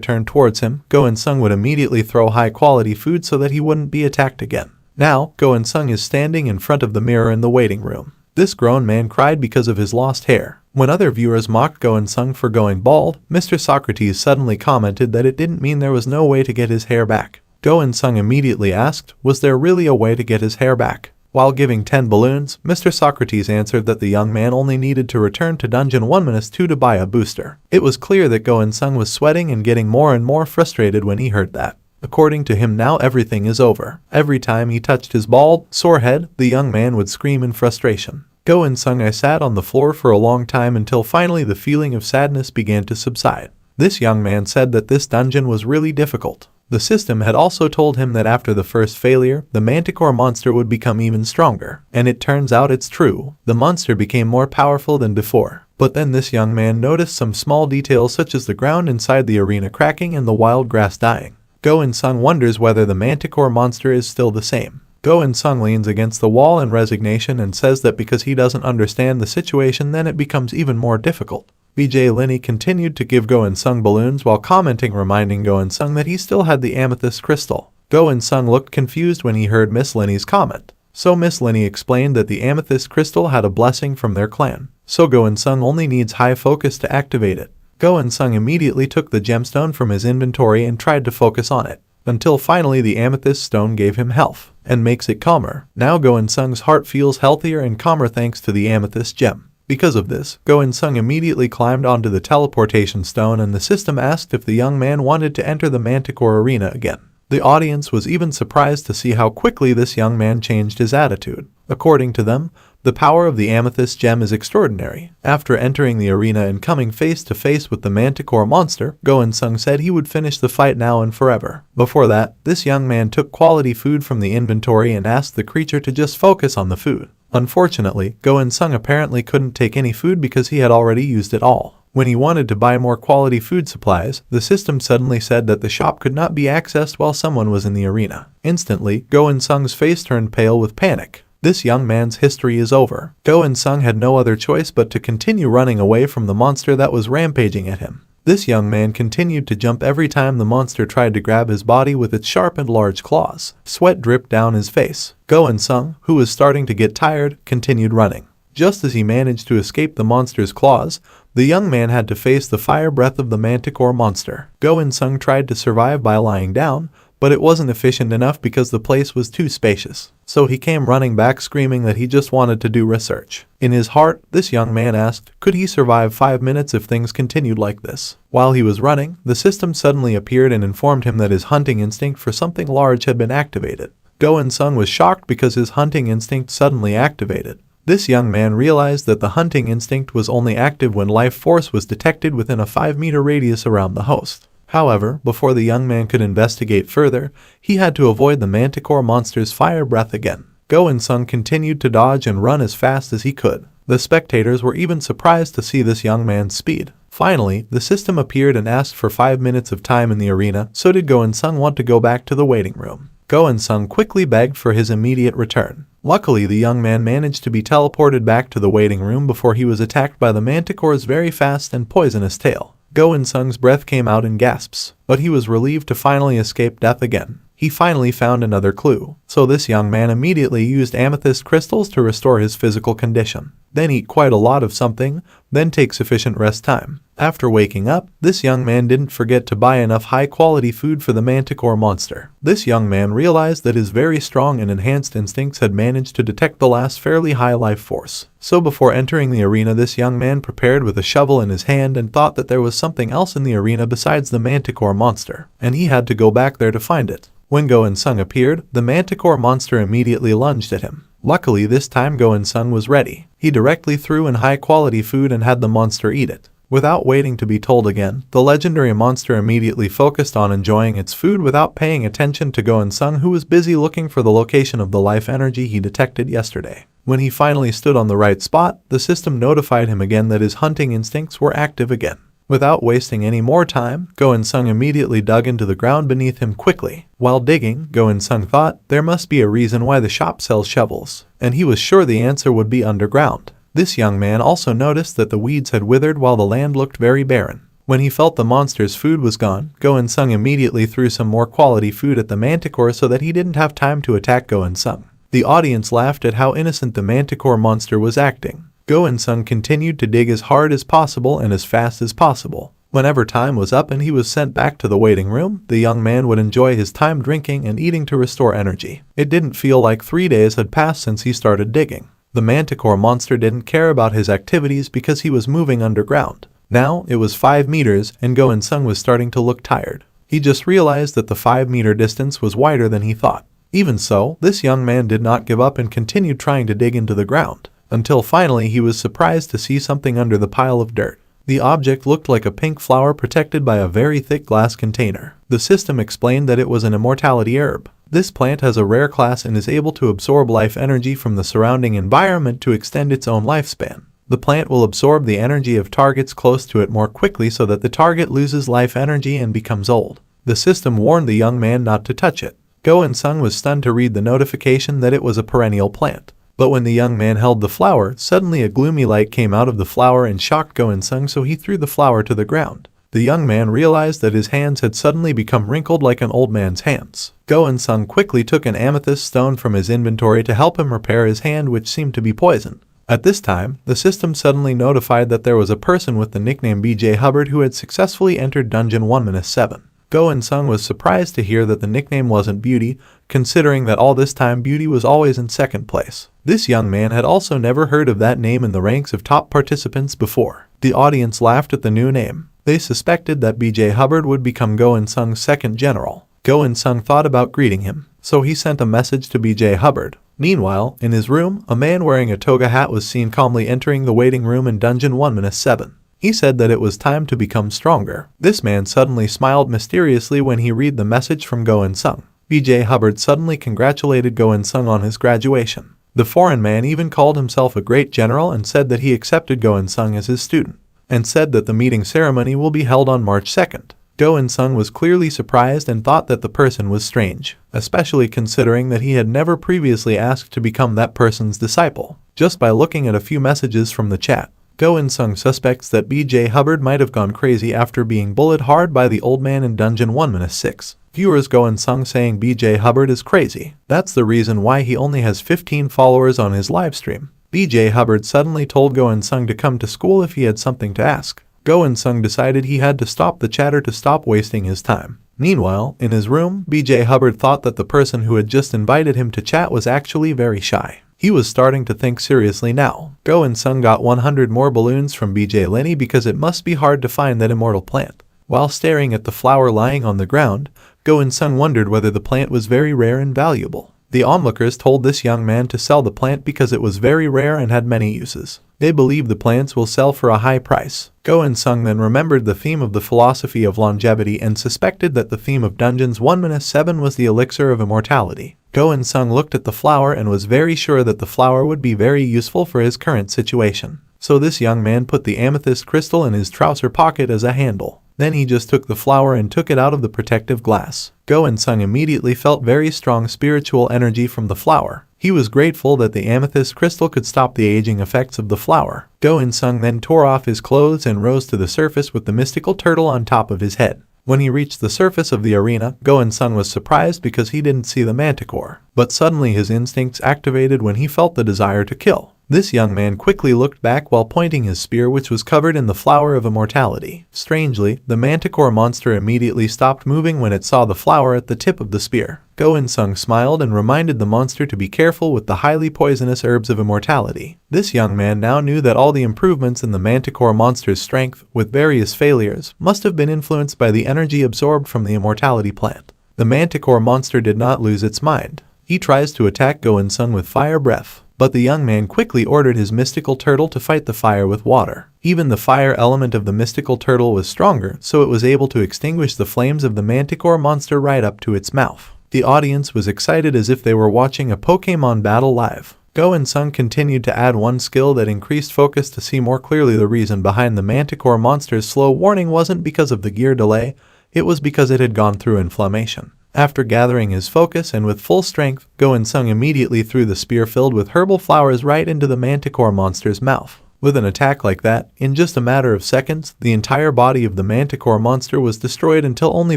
turned towards him, Go In-sung would immediately throw high-quality food so that he wouldn't be attacked again. Now, Go In-sung is standing in front of the mirror in the waiting room. This grown man cried because of his lost hair. When other viewers mocked Go In-sung for going bald, Mr. Socrates suddenly commented that it didn't mean there was no way to get his hair back. Go In-sung immediately asked, was there really a way to get his hair back? While giving 10 balloons, Mr. Socrates answered that the young man only needed to return to Dungeon 1-2 to buy a booster. It was clear that Go In-sung was sweating and getting more and more frustrated when he heard that. According to him now everything is over. Every time he touched his bald, sore head, the young man would scream in frustration. Go In-sung I sat on the floor for a long time until finally the feeling of sadness began to subside. This young man said that this dungeon was really difficult. The system had also told him that after the first failure, the manticore monster would become even stronger. And it turns out it's true. The monster became more powerful than before. But then this young man noticed some small details such as the ground inside the arena cracking and the wild grass dying. Go In-sung wonders whether the manticore monster is still the same. Go In-sung leans against the wall in resignation and says that because he doesn't understand the situation then it becomes even more difficult. BJ Linney continued to give Go In-sung balloons while commenting reminding Go In-sung that he still had the amethyst crystal. Go In-sung looked confused when he heard Miss Linney's comment. So Miss Linney explained that the amethyst crystal had a blessing from their clan. So Go In-sung only needs high focus to activate it. Go In-sung immediately took the gemstone from his inventory and tried to focus on it. Until finally the amethyst stone gave him health and makes it calmer. Now Go In-sung's heart feels healthier and calmer thanks to the amethyst gem. Because of this, Go In-sung immediately climbed onto the teleportation stone and the system asked if the young man wanted to enter the manticore arena again. The audience was even surprised to see how quickly this young man changed his attitude. According to them, the power of the amethyst gem is extraordinary. After entering the arena and coming face to face with the manticore monster, Go In-sung said he would finish the fight now and forever. Before that, this young man took quality food from the inventory and asked the creature to just focus on the food. Unfortunately, Go In-sung apparently couldn't take any food because he had already used it all. When he wanted to buy more quality food supplies, the system suddenly said that the shop could not be accessed while someone was in the arena. Instantly, Go In-sung's face turned pale with panic. This young man's history is over. Go In-sung had no other choice but to continue running away from the monster that was rampaging at him. This young man continued to jump every time the monster tried to grab his body with its sharp and large claws. Sweat dripped down his face. Go In-sung, who was starting to get tired, continued running. Just as he managed to escape the monster's claws, the young man had to face the fire breath of the manticore monster. Go In-sung tried to survive by lying down, but it wasn't efficient enough because the place was too spacious. So he came running back screaming that he just wanted to do research. In his heart, this young man asked, could he survive 5 minutes if things continued like this? While he was running, the system suddenly appeared and informed him that his hunting instinct for something large had been activated. Go In-sung was shocked because his hunting instinct suddenly activated. This young man realized that the hunting instinct was only active when life force was detected within a 5-meter radius around the host. However, before the young man could investigate further, he had to avoid the manticore monster's fire breath again. Go In-sung continued to dodge and run as fast as he could. The spectators were even surprised to see this young man's speed. Finally, the system appeared and asked for 5 minutes of time in the arena, so did Go In-sung want to go back to the waiting room. Go In-sung quickly begged for his immediate return. Luckily, the young man managed to be teleported back to the waiting room before he was attacked by the manticore's very fast and poisonous tail. Go In-sung's breath came out in gasps, but he was relieved to finally escape death again. He finally found another clue, so this young man immediately used amethyst crystals to restore his physical condition. Then eat quite a lot of something, then take sufficient rest time. After waking up, this young man didn't forget to buy enough high-quality food for the manticore monster. This young man realized that his very strong and enhanced instincts had managed to detect the last fairly high life force. So before entering the arena, this young man prepared with a shovel in his hand and thought that there was something else in the arena besides the manticore monster, and he had to go back there to find it. When Go-in-sung appeared, the manticore monster immediately lunged at him. Luckily, this time Go-in-sung was ready. He directly threw in high-quality food and had the monster eat it. Without waiting to be told again, the legendary monster immediately focused on enjoying its food without paying attention to Go-in-sung, who was busy looking for the location of the life energy he detected yesterday. When he finally stood on the right spot, the system notified him again that his hunting instincts were active again. Without wasting any more time, Go-in-sung immediately dug into the ground beneath him quickly. While digging, Go-in-sung thought there must be a reason why the shop sells shovels, and he was sure the answer would be underground. This young man also noticed that the weeds had withered while the land looked very barren. When he felt the monster's food was gone, Go-in-sung immediately threw some more quality food at the manticore so that he didn't have time to attack Go-in-sung. The audience laughed at how innocent the manticore monster was acting. Go-in-sung continued to dig as hard as possible and as fast as possible. Whenever time was up and he was sent back to the waiting room, the young man would enjoy his time drinking and eating to restore energy. It didn't feel like 3 days had passed since he started digging. The manticore monster didn't care about his activities because he was moving underground. Now, it was 5 meters and Go-in-sung was starting to look tired. He just realized that the 5-meter distance was wider than he thought. Even so, this young man did not give up and continued trying to dig into the ground, until finally he was surprised to see something under the pile of dirt. The object looked like a pink flower protected by a very thick glass container. The system explained that it was an immortality herb. This plant has a rare class and is able to absorb life energy from the surrounding environment to extend its own lifespan. The plant will absorb the energy of targets close to it more quickly so that the target loses life energy and becomes old. The system warned the young man not to touch it. Go-in-sung was stunned to read the notification that it was a perennial plant. But when the young man held the flower, suddenly a gloomy light came out of the flower and shocked Go-in-sung, so he threw the flower to the ground. The young man realized that his hands had suddenly become wrinkled like an old man's hands. Go-in-sung quickly took an amethyst stone from his inventory to help him repair his hand, which seemed to be poisoned. At this time, the system suddenly notified that there was a person with the nickname BJ Hubbard who had successfully entered Dungeon 1-7. Go-in-sung was surprised to hear that the nickname wasn't Beauty, considering that all this time Beauty was always in second place. This young man had also never heard of that name in the ranks of top participants before. The audience laughed at the new name. They suspected that BJ Hubbard would become Go-in-sung's second general. Go-in-sung thought about greeting him, so he sent a message to BJ Hubbard. Meanwhile, in his room, a man wearing a toga hat was seen calmly entering the waiting room in Dungeon 1-7. He said that it was time to become stronger. This man suddenly smiled mysteriously when he read the message from Go-in-sung. BJ Hubbard suddenly congratulated Go-in-sung on his graduation. The foreign man even called himself a great general and said that he accepted Go-in-sung as his student, and said that the meeting ceremony will be held on March 2nd. Go-in-sung was clearly surprised and thought that the person was strange, especially considering that he had never previously asked to become that person's disciple. Just by looking at a few messages from the chat, Go-in-sung suspects that BJ Hubbard might have gone crazy after being bullied hard by the old man in Dungeon 1-6. Viewers Go-in-sung saying BJ Hubbard is crazy. That's the reason why he only has 15 followers on his livestream. BJ Hubbard suddenly told Go-in-sung to come to school if he had something to ask. Go-in-sung decided he had to stop the chatter to stop wasting his time. Meanwhile, in his room, BJ Hubbard thought that the person who had just invited him to chat was actually very shy. He was starting to think seriously now. Go-in-sung got 100 more balloons from BJ Lenny because it must be hard to find that immortal plant. While staring at the flower lying on the ground, Go-in-sung wondered whether the plant was very rare and valuable. The onlookers told this young man to sell the plant because it was very rare and had many uses. They believe the plants will sell for a high price. Go-in-sung then remembered the theme of the philosophy of longevity and suspected that the theme of Dungeons 1-7 was the elixir of immortality. Go-in-sung looked at the flower and was very sure that the flower would be very useful for his current situation. So this young man put the amethyst crystal in his trouser pocket as a handle. Then he just took the flower and took it out of the protective glass. Go-in-sung immediately felt very strong spiritual energy from the flower. He was grateful that the amethyst crystal could stop the aging effects of the flower. Go-in-sung then tore off his clothes and rose to the surface with the mystical turtle on top of his head. When he reached the surface of the arena, Go-in-sung was surprised because he didn't see the manticore. But suddenly his instincts activated when he felt the desire to kill. This young man quickly looked back while pointing his spear, which was covered in the flower of immortality. Strangely, the manticore monster immediately stopped moving when it saw the flower at the tip of the spear. Go-in-sung smiled and reminded the monster to be careful with the highly poisonous herbs of immortality. This young man now knew that all the improvements in the manticore monster's strength, with various failures, must have been influenced by the energy absorbed from the immortality plant. The manticore monster did not lose its mind. He tries to attack Go-in-sung with fire breath, but the young man quickly ordered his mystical turtle to fight the fire with water. Even the fire element of the mystical turtle was stronger, so it was able to extinguish the flames of the manticore monster right up to its mouth. The audience was excited as if they were watching a Pokémon battle live. Go-in-sung continued to add one skill that increased focus to see more clearly. The reason behind the manticore monster's slow warning wasn't because of the gear delay, it was because it had gone through inflammation. After gathering his focus and with full strength, Go-in-sung immediately threw the spear filled with herbal flowers right into the manticore monster's mouth. With an attack like that, in just a matter of seconds, the entire body of the manticore monster was destroyed until only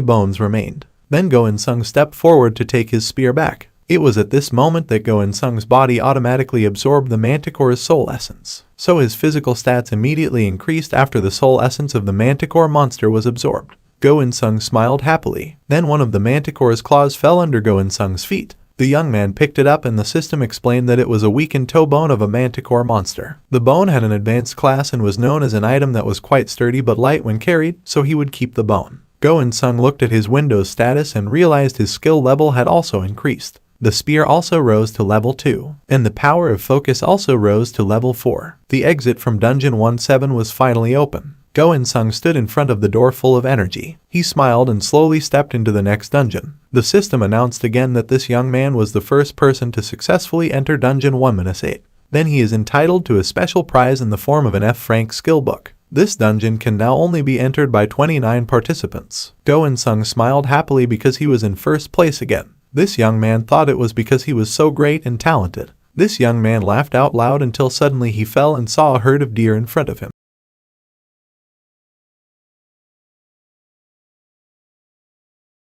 bones remained. Then Go-in-sung stepped forward to take his spear back. It was at this moment that Go-in-sung's body automatically absorbed the manticore's soul essence. So his physical stats immediately increased after the soul essence of the manticore monster was absorbed. Go-in-sung smiled happily. Then one of the manticore's claws fell under Go-in-sung's feet. The young man picked it up and the system explained that it was a weakened toe bone of a manticore monster. The bone had an advanced class and was known as an item that was quite sturdy but light when carried, so he would keep the bone. Go-in-sung looked at his Windows status and realized his skill level had also increased. The spear also rose to level 2, and the power of focus also rose to level 4. The exit from Dungeon 17 was finally open. Go-in-sung stood in front of the door full of energy. He smiled and slowly stepped into the next dungeon. The system announced again that this young man was the first person to successfully enter Dungeon 1-8. Then he is entitled to a special prize in the form of an F-rank skill book. This dungeon can now only be entered by 29 participants. Go-in-sung smiled happily because he was in first place again. This young man thought it was because he was so great and talented. This young man laughed out loud until suddenly he fell and saw a herd of deer in front of him.